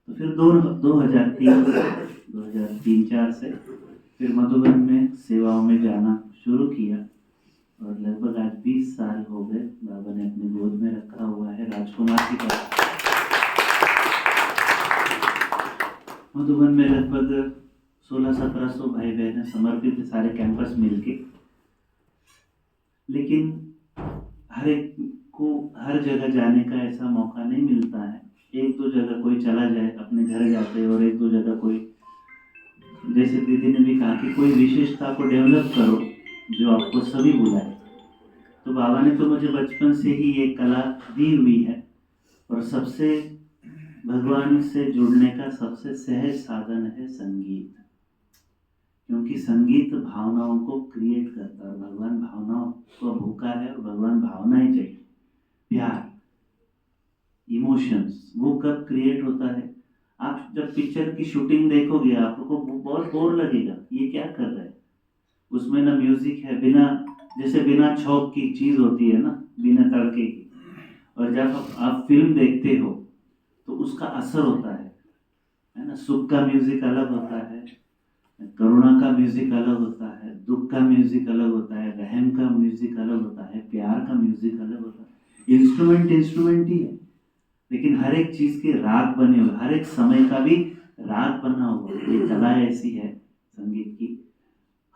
Speaker 1: तो फिर 2003-4 से फिर मधुबन में सेवाओं में जाना शुरू किया, और लगभग आज 20 साल हो गए बाबा ने अपनी गोद में रखा हुआ है राजकुमार की तरह। मधुबन में लगभग 1600-1700 भाई बहन समर्पित थे, सारे कैंपस मिलके। लेकिन हर एक को हर जगह जाने का ऐसा मौका नहीं मिलता है। एक दो जगह कोई चला जाए, अपने घर जाते, और एक दो जगह कोई, जैसे दीदी ने भी कहा कि कोई विशेषता को डेवलप करो जो आपको सभी बुलाए। तो बाबा ने तो मुझे बचपन से ही ये कला दी हुई है, और सबसे भगवान से जुड़ने का सबसे सहज साधन है संगीत, क्योंकि संगीत भावनाओं को क्रिएट करता है, और भगवान भावनाओं को भूखा है, और भगवान भावनाएं चाहिए, प्यार, इमोशंस। वो कब क्रिएट होता है? आप जब पिक्चर की शूटिंग देखोगे आपको बहुत बोर लगेगा, ये क्या कर रहे हैं, उसमें ना म्यूजिक है, जैसे बिना छौक की चीज होती है ना, बिना तड़के की। और जब आप फिल्म देखते हो तो उसका असर होता है ना। सुख का म्यूजिक अलग होता है, करुणा का म्यूजिक अलग होता है, दुख का म्यूजिक अलग होता है, रहम का म्यूजिक अलग होता है, प्यार का म्यूजिक अलग होता है। इंस्ट्रूमेंट ही है, लेकिन हर एक चीज के राग बने हुए, हर एक समय का भी राग बना हुआ। ये कला ऐसी है संगीत की,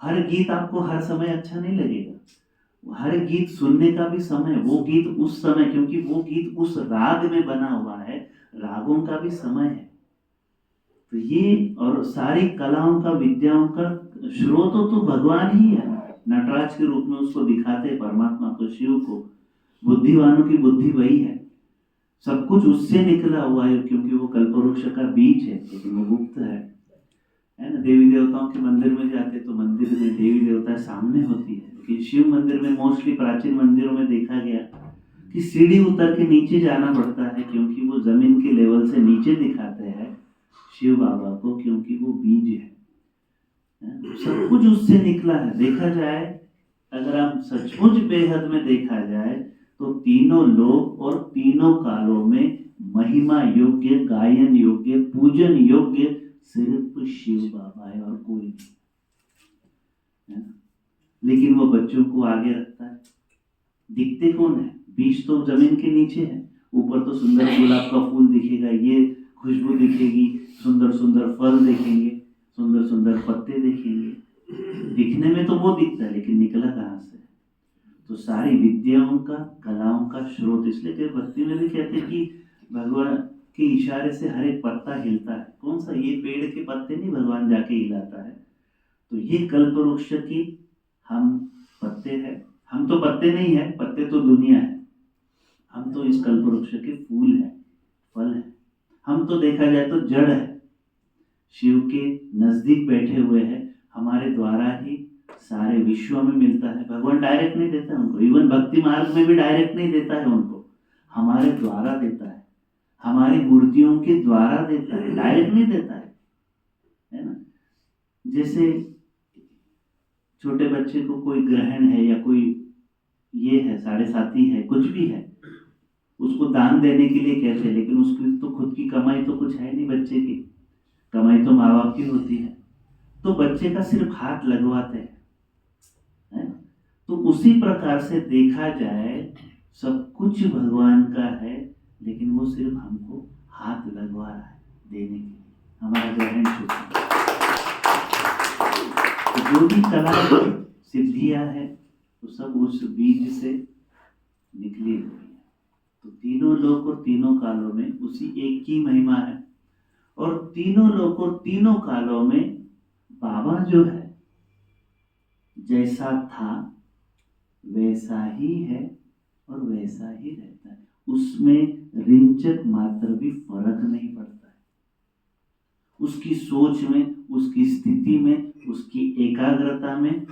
Speaker 1: हर गीत आपको हर समय अच्छा नहीं लगेगा, हर गीत सुनने का भी समय, वो गीत उस समय, क्योंकि वो गीत उस राग में बना हुआ है, रागों का भी समय है। तो ये, और सारी कलाओं का, विद्याओं का स्रोत तो भगवान ही है। नटराज के रूप में उसको दिखाते परमात्मा को, शिव को। बुद्धिवानों की बुद्धि वही है, सब कुछ उससे निकला हुआ है, क्योंकि वो कल्पवृक्ष का बीज है, लेकिन वो गुप्त है ना। देवी देवताओं के मंदिर में जाते तो मंदिर में देवी देवता सामने होती है, लेकिन शिव मंदिर में, मोस्टली प्राचीन मंदिरों में देखा गया कि सीढ़ी उतर के नीचे जाना पड़ता है, क्योंकि वो जमीन के लेवल से नीचे दिखाते हैं शिव बाबा को, क्योंकि वो बीज है। सब कुछ उससे निकला है। देखा जाए, अगर हम सचमुच बेहद में देखा जाए, तो तीनों लोक और तीनों कालों में महिमा योग्य, गायन योग्य, पूजन योग्य सिर्फ शिव बाबा है, और कोई नहीं। लेकिन वो बच्चों को आगे रखता है। दिखते कौन है? बीज तो जमीन के नीचे है, ऊपर तो सुंदर गुलाब का फूल दिखेगा, ये खुशबू दिखेगी, सुंदर सुंदर फल देखेंगे, सुंदर सुंदर पत्ते देखेंगे। दिखने में तो वो दिखता है, लेकिन निकला कहाँ से? तो सारी विद्याओं का, कलाओं का स्रोत। इसलिए कि भक्ति में भी कहते हैं कि भगवान के इशारे से हर एक पत्ता हिलता है। कौन सा? ये पेड़ के पत्ते नहीं भगवान जाके हिलाता है। तो ये कल्प वृक्ष की हम पत्ते हैं। हम तो पत्ते नहीं है, पत्ते तो दुनिया है। हम तो इस कल्प वृक्ष के फूल है, फल है। हम तो देखा जाए तो जड़ है, शिव के नजदीक बैठे हुए हैं। हमारे द्वारा ही सारे विश्व में मिलता है। भगवान डायरेक्ट नहीं देता उनको, इवन भक्ति मार्ग में भी डायरेक्ट नहीं देता है उनको, हमारे द्वारा देता है, हमारी मूर्तियों के द्वारा देता है, डायरेक्ट नहीं देता है ना। जैसे छोटे बच्चे को कोई ग्रहण है या कोई ये है, साढ़े साथी है, कुछ भी है, उसको दान देने के लिए कहते हैं, लेकिन उसकी तो खुद की कमाई तो कुछ है नहीं। बच्चे की कमाई तो माँ बाप की होती है, तो बच्चे का सिर्फ हाथ लगवाते हैं, है ना। तो उसी प्रकार से देखा जाए सब कुछ भगवान का है, लेकिन वो सिर्फ हमको हाथ लगवा रहा है देने के लिए, हमारा ग्रहण छूटा। तो जो भी कला सिद्धियां है तो सब उस बीज से निकली हुई है। तो तीनों लोक और तीनों कालों में उसी एक की महिमा है। और तीनों लोक और तीनों कालों में बाबा जो है जैसा था वैसा ही है और वैसा ही रहता है। उसमें रिंचक मात्र भी फर्क नहीं पड़ता है। उसकी सोच में, उसकी स्थिति में, उसकी एकाग्रता में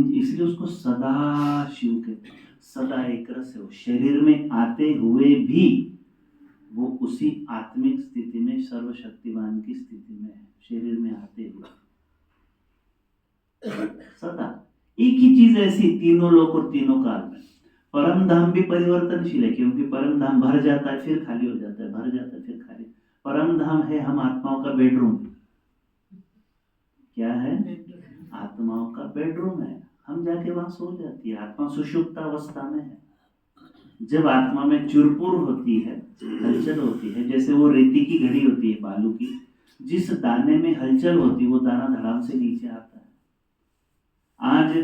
Speaker 1: इसलिए उसको सदा शिव कहते हैं। सदा एक रस है वो। शरीर में आते हुए भी वो उसी आत्मिक स्थिति में, सर्वशक्तिवान की स्थिति में है। शरीर में आते हुए सदा एक ही चीज ऐसी, तीनों लोक और तीनों काल में। परम धाम भी परिवर्तनशील है, क्योंकि परम धाम भर जाता है फिर खाली हो जाता है, भर जाता है फिर खाली। परम धाम है हम आत्माओं का बेडरूम। क्या है? आत्माओं का बेडरूम है। हम जाके वहां सो जाती है। आत्मा सुषुप्त अवस्था में है। जब आत्मा में चुरपुर होती है, हलचल होती है, जैसे वो रेती की घड़ी होती है, बालू की, जिस दाने में हलचल होती है वो दाना धड़ाम से नीचे आता है। आज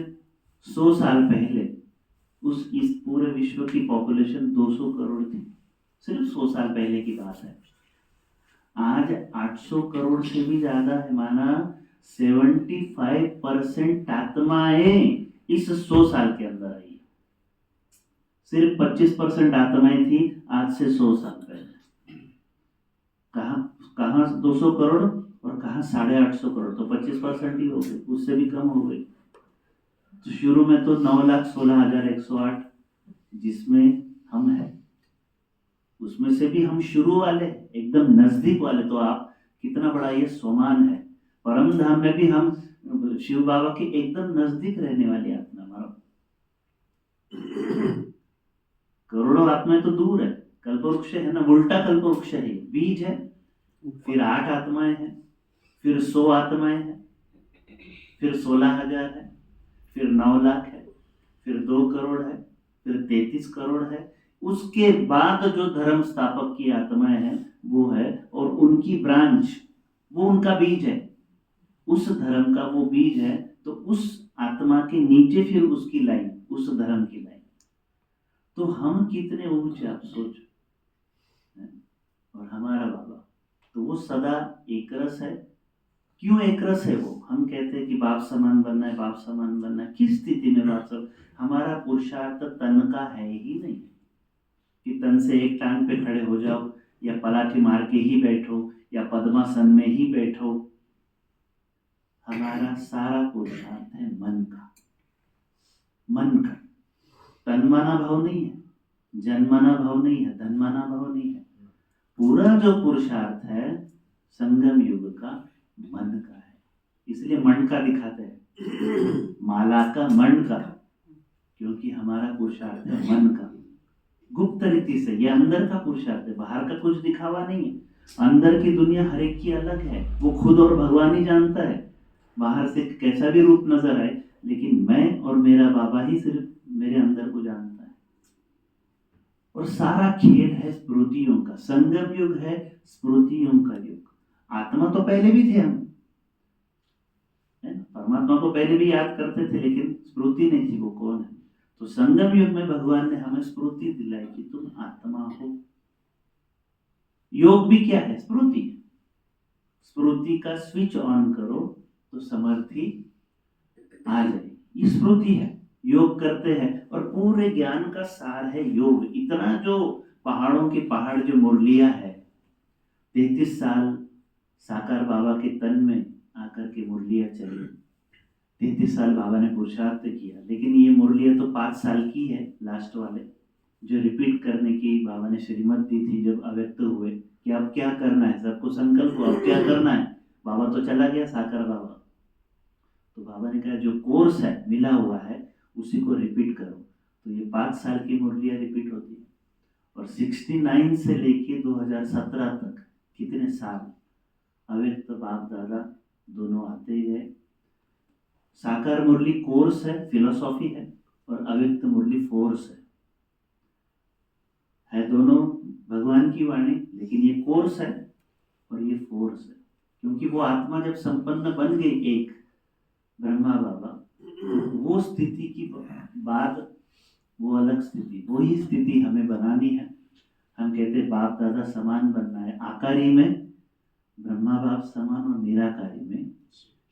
Speaker 1: 100 साल पहले इस पूरे विश्व की पॉपुलेशन 200 करोड़ थी। सिर्फ 100 साल पहले की बात है। आज 800 करोड़ से भी ज्यादा है। माना 75% आत्माएं इस 100 साल के अंदर आई। सिर्फ 25% आत्माएं थी आज से 100 साल पहले। कहाँ 200 करोड़ और कहाँ 850 करोड़, तो 25% ही हो गई, उससे भी कम हो गई। तो शुरू में तो 9,16,108 जिसमें हम हैं, उसमें से भी हम शुरू वाले, एकदम नजदीक वाले। तो आप कितना बड़ा ये सोमान है। परम धाम में भी हम शिव बाबा के एकदम नजदीक रहने वाली आत्मा। हमारा करोड़ों आत्माएं तो दूर है। कल्पवृक्ष है ना, उल्टा कल्पवृक्ष है, बीज है। फिर 8 आत्माएं हैं, फिर 100 आत्माएं हैं, फिर 16,000 है, फिर 9 लाख है, फिर 2 करोड़ है, फिर 33 करोड़ है। उसके बाद जो धर्म स्थापक की आत्माएं हैं वो है, और उनकी ब्रांच, वो उनका बीज है। उस धर्म का वो बीज है। तो उस आत्मा के नीचे फिर उसकी लाइन, उस धर्म की लाइन। तो हम कितने ऊंचे आप सोचो। और हमारा बाबा तो वो सदा एक रस है। क्यों एक रस है वो? हम कहते हैं कि बाप समान बनना है, बाप समान बनना है। किस स्थिति में बाप समान? हमारा पुरुषार्थ तन का है ही नहीं कि तन से एक टांग पे खड़े हो जाओ, या पलाठी मार के ही बैठो, या पद्मासन में ही बैठो। हमारा सारा पुरुषार्थ है मन का। मन का तनमाना भाव नहीं है, जनमाना भाव नहीं है, धनमाना भाव नहीं है। पूरा जो पुरुषार्थ है संगम युग का मन का है। इसलिए मन का दिखाते हैं, माला का मन का, क्योंकि हमारा पुरुषार्थ है मन का। गुप्त रीति से ये अंदर का पुरुषार्थ है, बाहर का कुछ दिखावा नहीं है। अंदर की दुनिया हर एक की अलग है, वो खुद और भगवान ही जानता है। बाहर से कैसा भी रूप नजर आए, लेकिन मैं और मेरा बाबा ही सिर्फ मेरे अंदर को जानता है। और सारा खेल है स्मृतियों का। संगम युग है स्मृतियों का युग। आत्मा तो पहले भी थे हम, है ना, परमात्मा को पहले भी याद करते थे, लेकिन स्मृति नहीं थी वो कौन है। तो संगम युग में भगवान ने हमें स्मृति दिलाई कि तुम आत्मा हो। योग भी क्या है? स्मृति। स्मृति का स्विच ऑन करो तो समर्थी आ जाए, ये स्मृति है। योग करते हैं और पूरे ज्ञान का सार है योग। इतना जो पहाड़ों के पहाड़ जो मुरलिया है, 33 साल साकार बाबा के तन में आकर के मुरलिया चली। 33 साल बाबा ने पुरुषार्थ किया, लेकिन ये मुरलिया तो 5 साल की है, लास्ट वाले जो रिपीट करने की बाबा ने श्रीमत दी थी जब अव्यक्त हुए कि अब क्या करना है, सबको संकल्प हो अब क्या करना है। बाबा तो चला गया साकार बाबा, तो बाबा ने कहा जो कोर्स है मिला हुआ है उसी को रिपीट करो। तो ये 5 साल की मुरलियाँ रिपीट होती है। और 69 से लेके 2017 तक कितने साल अव्यक्त बाप दादा दोनों आते ही गए। साकार मुरली कोर्स है, फिलोसॉफी है, और अव्यक्त मुरली फोर्स है दोनों भगवान की वाणी, लेकिन ये कोर्स है और ये फोर्स है। क्योंकि वो आत्मा जब संपन्न बन गई एक ब्रह्मा बाबा, वो स्थिति की बाद वो अलग स्थिति, वही स्थिति हमें बनानी है। हम कहते बाप दादा समान बनना है, आकारी में ब्रह्मा बाप समान और निराकारी में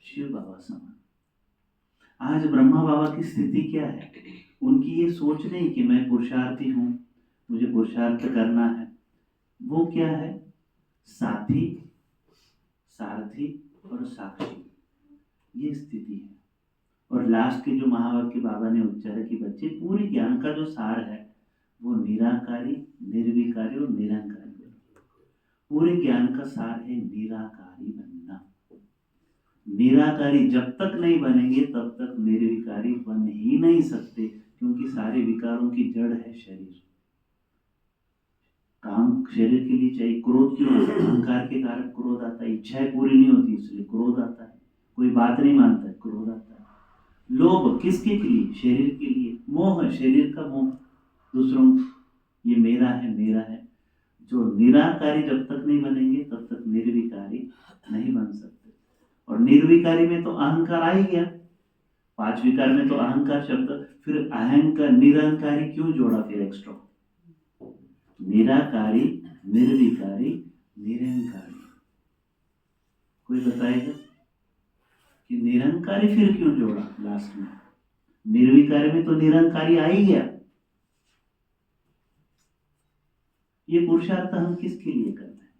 Speaker 1: शिव बाबा समान। आज ब्रह्मा बाबा की स्थिति क्या है? उनकी ये सोच नहीं कि मैं पुरुषार्थी हूँ, मुझे पुरुषार्थ करना है। वो क्या है? साथी, सारथी और साक्षी, ये स्थिति है। और लास्ट के जो महावाक्य बाबा ने उच्चारे कि बच्चे पूरे ज्ञान का जो सार है वो निराकारी, निर्विकारी और निरंकारी। पूरे ज्ञान का सार है निराकारी बनना। निराकारी जब तक नहीं बनेंगे तब तक निर्विकारी बन ही नहीं सकते, क्योंकि सारे विकारों की जड़ है शरीर। काम शरीर के लिए चाहिए। क्रोध क्यों आता है? अहंकार के कारण क्रोध आता है। इच्छाएं पूरी नहीं होती इसलिए क्रोध आता है। कोई बात नहीं मानता है, क्रोध आता है। लोभ किसके लिए? शरीर के लिए। मोह, शरीर का मोह, दूसरों ये मेरा है मेरा है। जो निराकारी जब तक नहीं बनेंगे तब तक निर्विकारी नहीं बन सकते। और निर्विकारी में तो अहंकार आ ही गया। 5 विकार में तो अहंकार शब्द, फिर अहंकार निरंकारी क्यों जोड़ा फिर एक्स्ट्रा? निराकारी, निर्विकारी, निरंकारी। कोई बताएगा कि निरंकारी फिर क्यों जोड़ा लास्ट में? निर्विकारी में तो निरंकारी आ ही गया। ये पुरुषार्थ हम किसके लिए कर रहे हैं?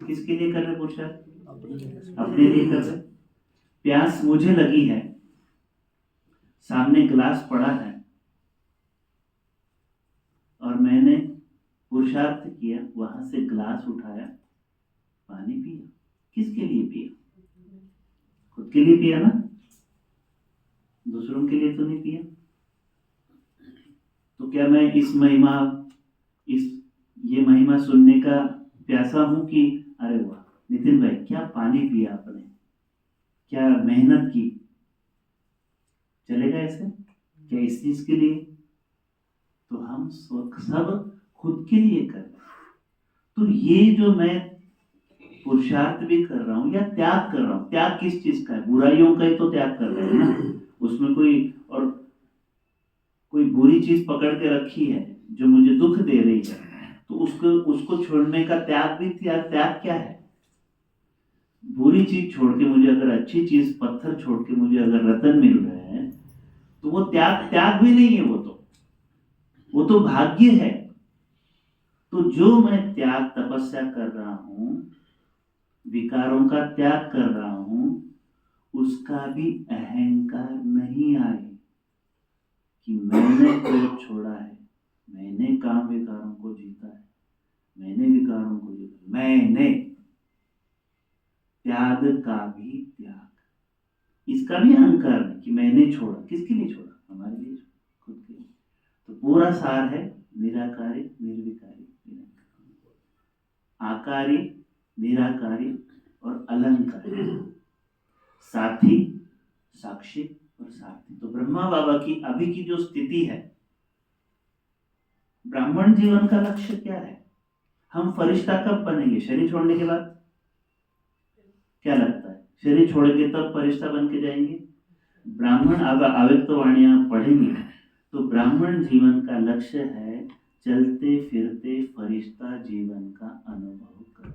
Speaker 1: किसके लिए कर रहे हैं पुरुषार्थ? अपने लिए कर रहे हैं। प्यास मुझे लगी है, सामने गिलास पड़ा है और मैंने पुरुषार्थ किया, वहां से गिलास उठाया, पानी पिया। किसके लिए पिया? खुद के लिए पिया ना, दूसरों के लिए तो नहीं पिया। तो क्या मैं इस महिमा, ये महिमा सुनने का प्यासा हूं कि अरे वाह नितिन भाई क्या पानी पिया आपने, क्या मेहनत की, चलेगा ऐसे? क्या इस चीज के लिए? तो हम सब खुद के लिए कर रहे हैं। तो ये जो मैं पुरुषार्थ भी कर रहा हूँ या त्याग कर रहा हूँ, त्याग किस चीज का है? बुराइयों का ही तो त्याग कर रहे हैं ना। उसमें कोई बुरी चीज पकड़ के रखी है जो मुझे दुख दे रही है, तो उसको छोड़ने का त्याग भी त्याग क्या है? बुरी चीज छोड़ के मुझे अगर अच्छी चीज, पत्थर छोड़ के मुझे अगर रतन मिल रहे हैं तो वो त्याग भी नहीं है, वो तो भाग्य है। तो जो मैं त्याग, तपस्या कर रहा हूं, विकारों का त्याग कर रहा हूं, उसका भी अहंकार नहीं आए कि मैंने क्रोध छोड़ा है, मैंने काम विकारों को जीता है, मैंने विकारों को जीता, मैंने त्याग का भी त्याग, इसका भी अहंकार नहीं कि मैंने छोड़ा। किसके लिए छोड़ा? हमारे लिए, खुद के लिए। तो पूरा सार है निराकारी, निर्विकारी, आकारी, निराकारी और अलंकारी, साथी, साक्षी और साथी। तो ब्रह्मा बाबा की अभी की जो स्थिति है ब्राह्मण जीवन का लक्ष्य क्या है? हम फरिश्ता कब बनेंगे? शरीर छोड़ने के बाद? क्या लगता है? शरीर छोड़ेंगे तब फरिश्ता बन के जाएंगे? ब्राह्मण अव्यक्त वाणियां पढ़ेंगे तो ब्राह्मण जीवन का लक्ष्य है चलते फिरते फरिश्ता जीवन का अनुभव करना।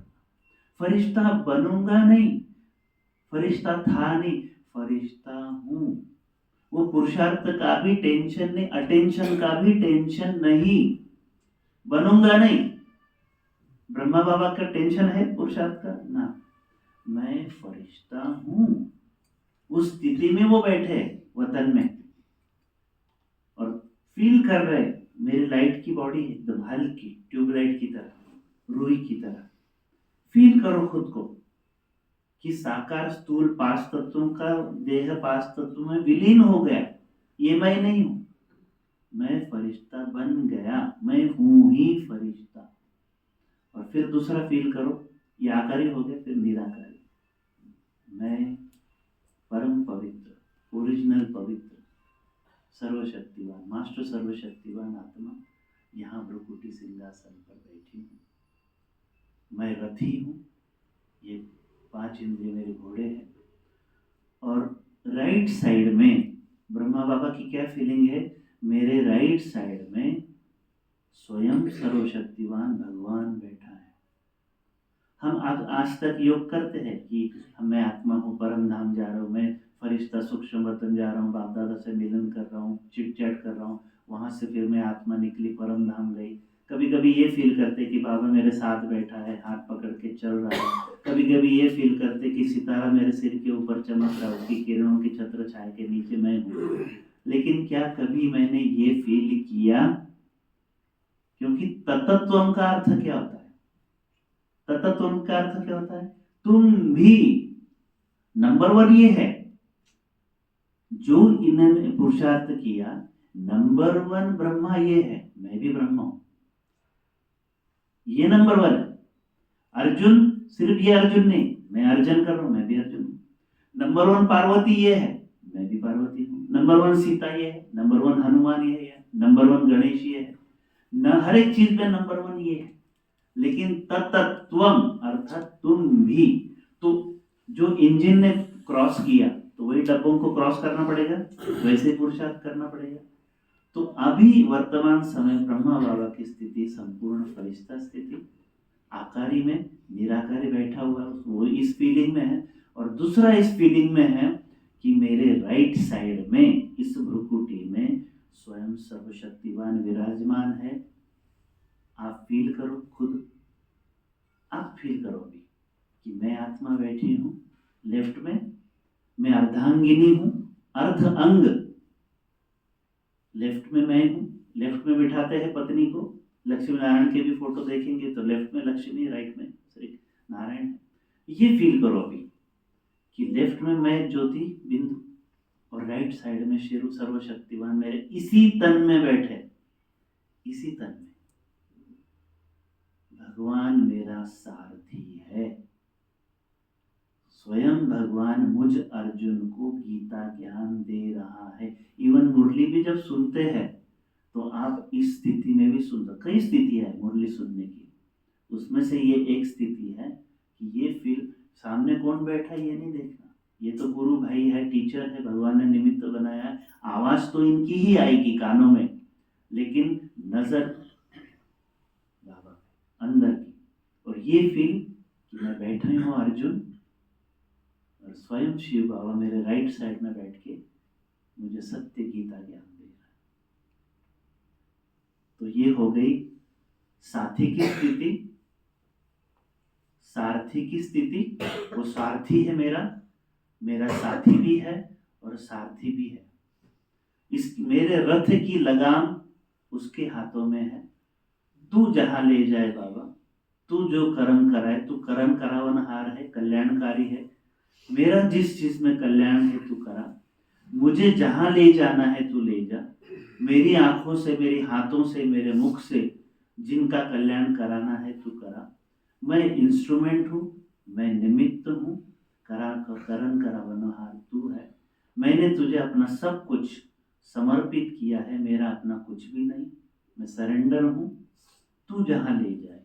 Speaker 1: फरिश्ता बनूंगा नहीं, फरिश्ता था नहीं, फरिश्ता हूं। वो पुरुषार्थ का भी टेंशन नहीं, अटेंशन का भी टेंशन नहीं, बनूंगा नहीं। ब्रह्मा बाबा का टेंशन है पुरुषार्थ का ना, मैं फरिश्ता हूं। उस स्थिति में वो बैठे वतन में और फील कर रहे मेरी लाइट की बॉडी एकदम हल्की ट्यूबलाइट की तरह, रुई की तरह। फील करो खुद को कि साकार स्थूल पांच तत्वों का देह पांच तत्वों में विलीन हो गया। ये मैं नहीं हूं, मैं फरिश्ता बन गया, मैं हूं ही फरिश्ता। और फिर दूसरा फील करो, ये आकारी हो गया, फिर निराकारी। मैं परम पवित्र, ओरिजिनल पवित्र, सर्वशक्तिवान, मास्टर सर्वशक्तिवान आत्मा यहाँ भ्रुकुटी सिंहासन पर बैठी हूँ। मैं रथी हूँ, ये 5 इंद्रिय मेरे घोड़े हैं। और राइट साइड में ब्रह्मा बाबा की क्या फीलिंग है? मेरे राइट साइड में स्वयं सर्वशक्तिवान भगवान बैठा है। हम आज तक योग करते हैं कि मैं आत्मा हूँ, परम धाम जा रहा हूँ, मैं फरिश्ता सूक्ष्म वतन जा रहा हूँ, बाप दादा से मिलन कर रहा हूँ, चिट चैट कर रहा हूँ, वहां से फिर मैं आत्मा निकली, परम धाम गई। कभी कभी ये फील करते कि बाबा मेरे साथ बैठा है, हाथ पकड़ के चल रहा है। कभी कभी ये फील करते कि सितारा मेरे सिर के ऊपर चमक रहा है, उसकी किरणों की छत्र छाया के नीचे मैं हूँ। लेकिन क्या कभी मैंने ये फील किया? क्योंकि तत्त्व का अर्थ क्या होता है? तत्त्व का अर्थ क्या होता है? तुम भी नंबर 1 ये है जो इन्होंने पुरुषार्थ किया। नंबर 1 ब्रह्मा ये है, मैं भी ब्रह्मा हूं, ये नंबर 1 है। अर्जुन सिर्फ ये अर्जुन नहीं, मैं अर्जुन कर रहा हूं, मैं भी अर्जुन हूं। नंबर 1 पार्वती ये है, मैं भी पार्वती हूं। नंबर 1 सीता ये है, नंबर 1 हनुमान ये है, नंबर 1 गणेश ये है। न हर एक चीज में नंबर 1 ये है। लेकिन तत्त्वम अर्थात तुम भी, तो जो इंजन ने क्रॉस किया तो वही डब्बों को क्रॉस करना पड़ेगा, वैसे पुरुषार्थ करना पड़ेगा। तो अभी वर्तमान समय ब्रह्मा बाबा की स्थिति संपूर्ण फरिश्ता स्थिति, आकारी में निराकारी बैठा हुआ, वो इस फीलिंग में है। और दूसरा इस फीलिंग में है कि मेरे राइट साइड में इस भ्रुकुटी में स्वयं सर्वशक्तिवान विराजमान है। आप फील करो खुद, आप फील करो भी कि मैं आत्मा बैठी हूँ लेफ्ट में, मैं अर्धांगिनी हूँ, अर्ध अंग लेफ्ट में मैं हूँ। लेफ्ट में बिठाते हैं पत्नी को, लक्ष्मी नारायण के भी फोटो देखेंगे तो लेफ्ट में लक्ष्मी, राइट में श्री नारायण है। ये फील करो अभी कि लेफ्ट में मैं ज्योति बिंदु और राइट साइड में शेरू सर्वशक्तिवान मेरे इसी तन में बैठे, इसी तन में भगवान मेरा सारथी है। स्वयं भगवान मुझ अर्जुन को गीता ज्ञान दे रहा है। इवन मुरली भी जब सुनते हैं तो आप इस स्थिति में भी सुनते, कई स्थिति है मुरली सुनने की, उसमें से ये एक स्थिति है कि ये फील सामने कौन बैठा है ये नहीं देखना, ये तो गुरु भाई है, टीचर है, भगवान ने निमित्त बनाया है। आवाज तो इनकी ही आएगी कानों में, लेकिन नजर बाबा अंदर की। और ये फील कि मैं बैठा हूँ अर्जुन और स्वयं शिव बाबा मेरे राइट साइड में बैठ के मुझे सत्य गीता ज्ञान दे रहा है। तो ये हो गई साथी की स्थिति, सारथी की स्थिति। वो सारथी है मेरा, मेरा साथी भी है और सारथी भी है। इस मेरे रथ की लगाम उसके हाथों में है। तू जहां ले जाए बाबा, तू जो कर्म कराए, तू कर्म करावनहार है, कल्याणकारी है। मेरा जिस चीज में कल्याण है तू करा, मुझे जहां ले जाना है तू ले जा। मेरी आंखों से, मेरे हाथों से, मेरे मुख से जिनका कल्याण कराना है तू करा। मैं इंस्ट्रूमेंट हूँ, मैं निमित्त हूँ, करण करावनहार तू है। मैंने तुझे अपना सब कुछ समर्पित किया है, मेरा अपना कुछ भी नहीं। मैं सरेंडर हूँ, तू जहाँ ले जाए।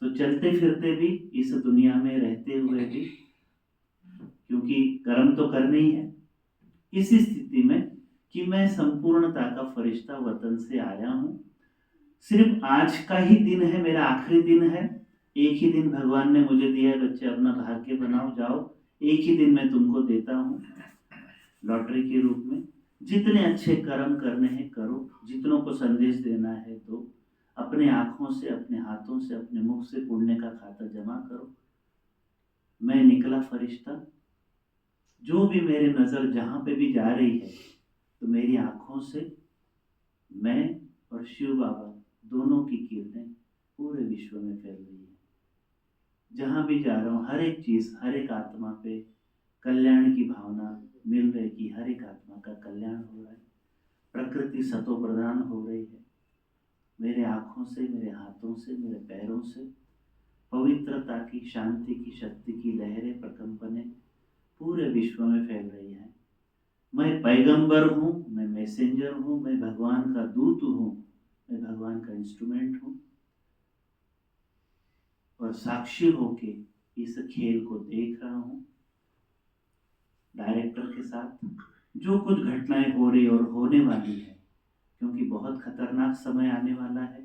Speaker 1: तो चलते फिरते भी, इस दुनिया में रहते हुए भी, क्योंकि कर्म तो करने ही है, इसी स्थिति में कि मैं संपूर्णता का फरिश्ता वतन से आया हूँ। सिर्फ आज का ही दिन है, मेरा आखिरी दिन है। एक ही दिन भगवान ने मुझे दिया है, बच्चे अपना भाग्य बनाओ, जाओ, एक ही दिन मैं तुमको देता हूँ लॉटरी के रूप में। जितने अच्छे कर्म करने हैं करो, जितनों को संदेश देना है तो अपने आंखों से, अपने हाथों से, अपने मुख से पुण्य का खाता जमा करो। मैं निकला फरिश्ता, जो भी मेरे नजर जहां पे भी जा रही है, तो मेरी आंखों से मैं और शिव बाबा दोनों की किरणें पूरे विश्व में फैल रही है। जहां भी जा रहा हूँ, हर एक चीज, हर एक आत्मा पे कल्याण की भावना मिल रही कि हर एक आत्मा का कल्याण हो रहा है। प्रकृति सतो प्रधान हो रही है। मेरे आंखों से, मेरे हाथों से, मेरे पैरों से पवित्रता की, शांति की, शक्ति की लहरें, प्रकंपने पूरे विश्व में फैल रही है। मैं पैगंबर हूँ, मैं मैसेंजर हूँ, मैं भगवान का दूत हूँ, मैं भगवान का इंस्ट्रूमेंट हूँ, और साक्षी होके इस खेल को देख रहा हूँ। डायरेक्टर के साथ जो कुछ घटनाएं हो रही और होने वाली है, क्योंकि बहुत खतरनाक समय आने वाला है।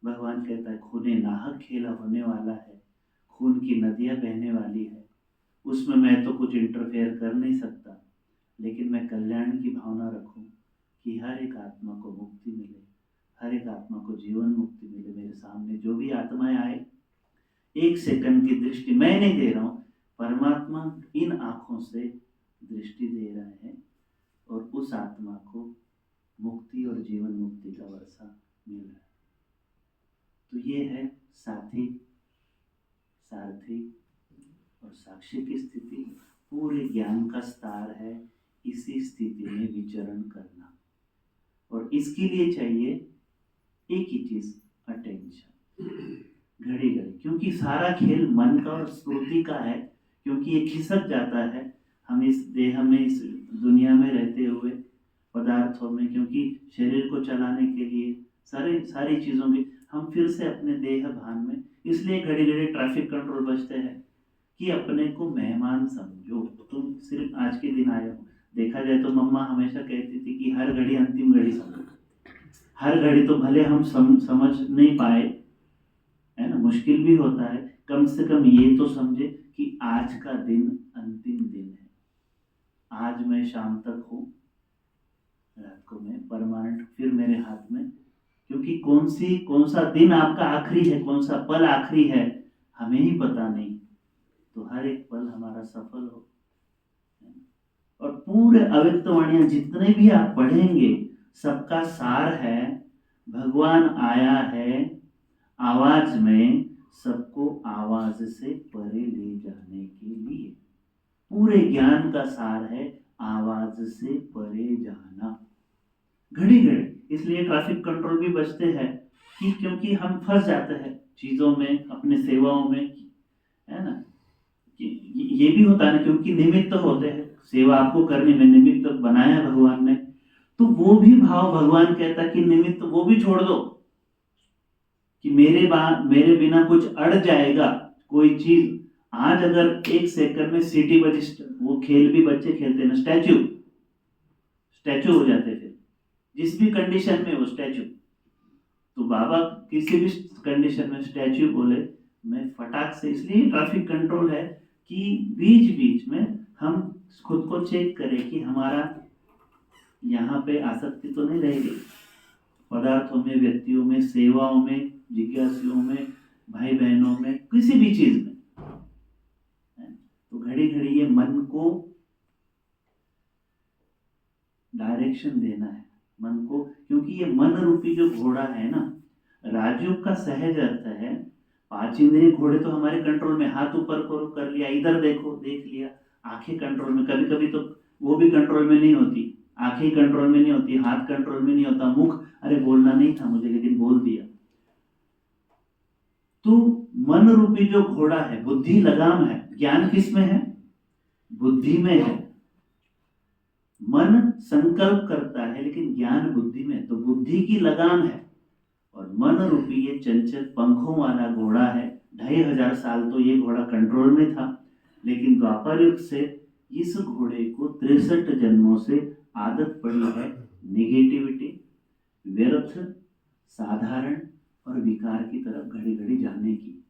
Speaker 1: भगवान कहता है खूने नाहक खेला होने वाला है, खून की नदियां बहने वाली है। उसमें मैं तो कुछ इंटरफेयर कर नहीं सकता, लेकिन मैं कल्याण की भावना रखूं कि हर एक आत्मा को मुक्ति मिले, हर एक आत्मा को जीवन मुक्ति मिले। मेरे सामने जो भी आत्माएं आए, एक सेकंड की दृष्टि मैं नहीं दे रहा हूँ, परमात्मा इन आंखों से दृष्टि दे रहा है और उस आत्मा को मुक्ति और जीवन मुक्ति का वर्षा मिल रहा है। तो ये है साथी, सारथी और साक्षी की स्थिति। पूरे ज्ञान का स्तर है इसी स्थिति में विचरण करना, और इसके लिए चाहिए एक ही चीज, अटेंशन, घड़ी घड़ी। क्योंकि सारा खेल मन का और स्मृति का है, क्योंकि ये खिसक जाता है हम इस देह में, इस दुनिया में रहते हुए पदार्थों में, क्योंकि शरीर को चलाने के लिए सारी चीज़ों की हम फिर से अपने देह भान में, इसलिए घड़ी घड़ी ट्रैफिक कंट्रोल बजते हैं कि अपने को मेहमान समझो। तुम सिर्फ आज के दिन आए हो। देखा जाए तो मम्मा हमेशा कहती थी कि हर घड़ी अंतिम घड़ी समझो। हर घड़ी तो भले हम समझ नहीं पाए, है ना, मुश्किल भी होता है, कम से कम ये तो समझे कि आज का दिन अंतिम दिन है। आज मैं शाम तक हूँ, रात को मैं परमानेंट फिर मेरे हाथ में, क्योंकि कौन सा दिन आपका आखिरी है, कौन सा पल आखिरी है, हमें ही पता नहीं। तो हर एक पल हमारा सफल हो। और पूरे अव्यक्तवाणियां जितने भी आप पढ़ेंगे, सबका सार है भगवान आया है आवाज में सबको आवाज से परे ले जाने के लिए। पूरे ज्ञान का सार है आवाज से परे जाना, घड़ी घड़ी। इसलिए ट्रैफिक कंट्रोल भी बचते हैं कि क्योंकि हम फंस जाते हैं चीजों में, अपने सेवाओं में, है ना। ये भी होता है ना, क्योंकि निमित्त होते हैं, सेवा आपको करने में निमित्त बनाया भगवान ने, तो वो भी भाव भगवान कहता है कि निमित्त वो भी छोड़ दो, कि मेरे बिना कुछ अड़ जाएगा कोई चीज। आज अगर एक सेकंड में सीटी बजी, वो खेल भी बच्चे खेलते हैं ना, स्टैचू हो जाते फिर जिस भी कंडीशन में वो स्टैचू। तो बाबा किसी भी कंडीशन में स्टैचू बोले, मैं फटाक से, इसलिए ट्रैफिक कंट्रोल है कि बीच बीच में हम खुद को चेक करें कि हमारा यहाँ पे आसक्ति तो नहीं रहेगी पदार्थों में, व्यक्तियों में, सेवाओं में, जिज्ञासियों में, भाई बहनों में, किसी भी चीज में। तो घड़ी घड़ी ये मन को डायरेक्शन देना है, मन को, क्योंकि ये मन रूपी जो घोड़ा है ना, राजयोग का सहज अर्थ है, 5 इंद्रिय घोड़े तो हमारे कंट्रोल में, हाथ ऊपर करो कर लिया, इधर देखो देख लिया, आंखें कंट्रोल में, कभी कभी तो वो भी कंट्रोल में नहीं होती, आंखें कंट्रोल में नहीं होती, हाथ कंट्रोल में नहीं होता, मुख, अरे बोलना नहीं था मुझे लेकिन बोल दिया। तो मन रूपी जो घोड़ा है, बुद्धि लगाम है। ज्ञान किस में है? बुद्धि में है। मन संकल्प करता है लेकिन ज्ञान बुद्धि में, तो बुद्धि की लगाम है। और मन रूपी ये चंचल पंखों वाला घोड़ा है। 2500 साल तो ये घोड़ा कंट्रोल में था, लेकिन द्वापर युग से इस घोड़े को 63 जन्मों से आदत पड़ी है नेगेटिविटी, व्यर्थ, साधारण और विकार की तरफ घड़ी घड़ी जाने की।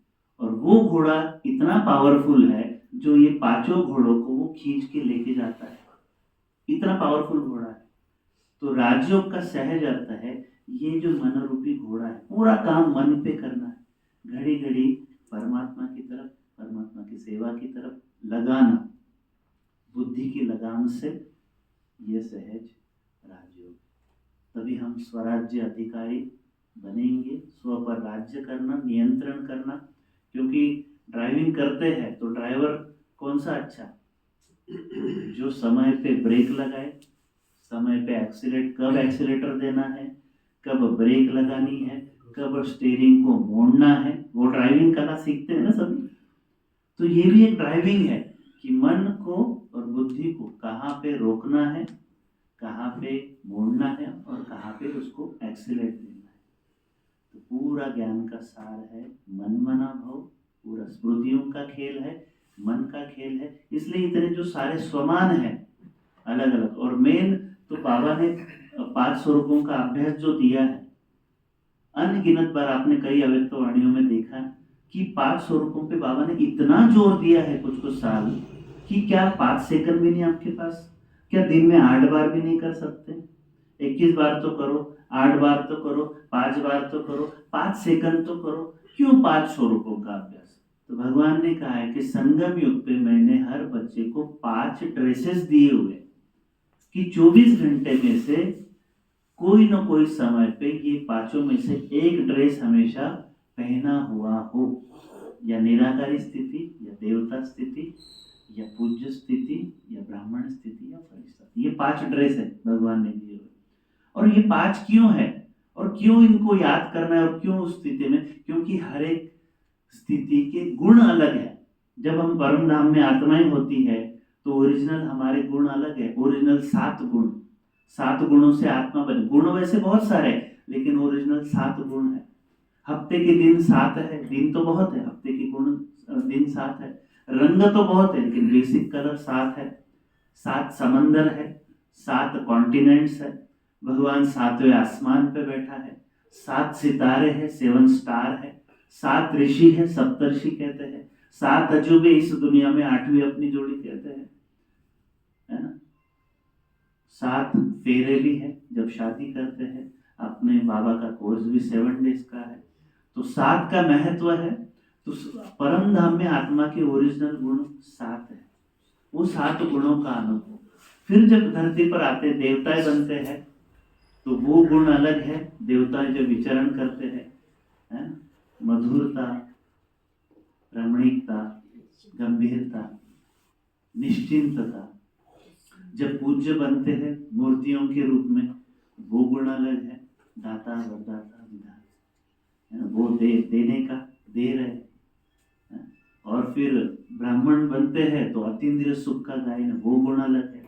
Speaker 1: और वो घोड़ा इतना पावरफुल है जो ये पांचों घोड़ों को वो खींच के लेके जाता है, इतना पावरफुल घोड़ा है। तो राजयोग का सहज अर्थ है ये जो मन रूपी घोड़ा है, पूरा काम मन पे करना है, घड़ी घड़ी परमात्मा की तरफ, परमात्मा की सेवा की तरफ लगाना, बुद्धि की लगाम से, ये सहज राजयोग। तभी हम स्वराज्य अधिकारी बनेंगे। स्व पर राज्य करना, नियंत्रण करना। क्योंकि ड्राइविंग करते हैं तो ड्राइवर कौन सा अच्छा, जो समय पे ब्रेक लगाए, समय पे एक्सीलेट, कब एक्सीलेटर देना है, कब ब्रेक लगानी है, कब स्टीयरिंग को मोड़ना है, वो ड्राइविंग करना सीखते हैं ना सभी। तो ये भी एक ड्राइविंग है कि मन को और बुद्धि को कहाँ पे रोकना है, कहाँ पे मोड़ना है और कहाँ पे उसको एक्सीलेट देना है। तो पूरा ज्ञान का सार है मन मना भव, पूरा स्मृतियों का खेल है, मन का खेल है। इसलिए इतने जो सारे स्वमान है अलग अलग। और मेन तो बाबा ने 5 स्वरूपों का अभ्यास जो दिया है, अनगिनत बार आपने कई अव्यक्त वाणियों में देखा कि 5 स्वरूपों पे बाबा ने इतना जोर दिया है कुछ कुछ साल कि क्या 5 सेकंड भी नहीं आपके पास, क्या दिन में 8 बार भी नहीं कर सकते? 21 बार तो करो, 8 बार तो करो, 5 बार तो करो, 5 सेकंड तो करो। क्यों 5 स्वरूपों का अभ्यास? तो भगवान ने कहा है कि संगम युग पे मैंने हर बच्चे को 5 ड्रेसेस दिए हुए कि 24 घंटे में से कोई न कोई समय पे ये 5 में से एक ड्रेस हमेशा पहना हुआ हो, या निराकारी स्थिति, या देवता स्थिति, या पूज्य स्थिति, या ब्राह्मण स्थिति, या फरिश्ता। ये 5 ड्रेस है भगवान ने दिए हुए। और ये 5 क्यों है और क्यों इनको याद करना है और क्यों उस स्थिति में? क्योंकि हर एक स्थिति के गुण अलग है। जब हम परम धाम में आत्माएं होती है तो ओरिजिनल हमारे गुण अलग है। ओरिजिनल 7 गुण, 7 गुणों से आत्मा बने। गुण वैसे बहुत सारे लेकिन ओरिजिनल 7 गुण है। हफ्ते के दिन 7 है, दिन तो बहुत है, हफ्ते के गुण दिन 7 है। रंग तो बहुत है लेकिन बेसिक कलर 7 है। 7 समंदर है, 7 कॉन्टिनेंट्स है, भगवान 7वें आसमान पे बैठा है, 7 सितारे हैं, 7 स्टार है, 7 ऋषि है, सप्तर्षि कहते हैं, 7 अजूबे इस दुनिया में, 8वीं अपनी जोड़ी कहते हैं, है ना। 7 फेरे भी है जब शादी करते हैं। अपने बाबा का कोर्स भी 7 डेज का है। तो 7 का महत्व है। तो परम धाम में आत्मा के ओरिजिनल गुण 7 है। वो 7 गुणों का अनुभव। फिर जब धरती पर आते देवताएं बनते हैं तो वो गुण अलग है। देवताएं जब विचरण करते हैं, है ना, मधुरता, रमणीकता, गंभीरता, निश्चिंतता। जब पूज्य बनते हैं मूर्तियों के रूप में, वो गुण अलग है। दाता, वरदाता, विधान, है ना, वो देने का दे रहे। और फिर ब्राह्मण बनते हैं तो अतीन्द्रिय सुख का गायन, वो गुण अलग है।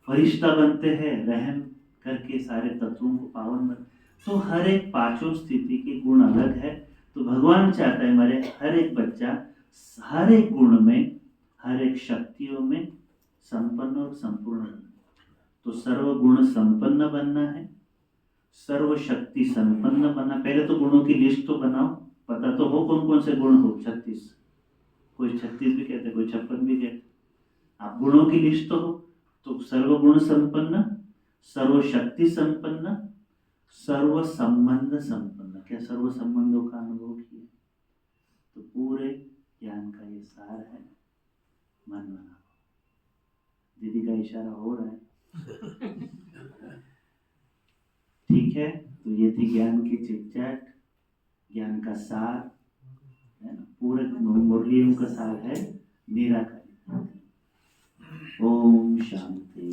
Speaker 1: फरिश्ता बनते हैं रहम करके सारे तत्वों को पावन बन। तो हर एक 5 स्थिति के गुण अलग है। तो भगवान चाहता है हमारे हर एक बच्चा हर एक गुण में, हर एक शक्तियों में संपन्न और संपूर्ण बनना। तो सर्वगुण संपन्न बनना है, सर्व शक्ति संपन्न बनना। पहले तो गुणों की लिस्ट तो बनाओ, पता तो हो कौन कौन से गुण हो। 36, कोई 36 भी कहते, कोई 56 भी कहते। आप गुणों की लिस्ट तो हो। तो सर्वगुण संपन्न, सर्व शक्ति संपन्न, सर्व संबंध संपन्न। क्या सर्व संबंधों का अनुभव किया? तो पूरे ज्ञान का ये सार है मन मना। दीदी का इशारा हो रहा है। ठीक है, तो ये थी ज्ञान की चिट-चैट, ज्ञान का सार, है ना। पूरे मुरलियों का सार है निराकारी। ओम शांति।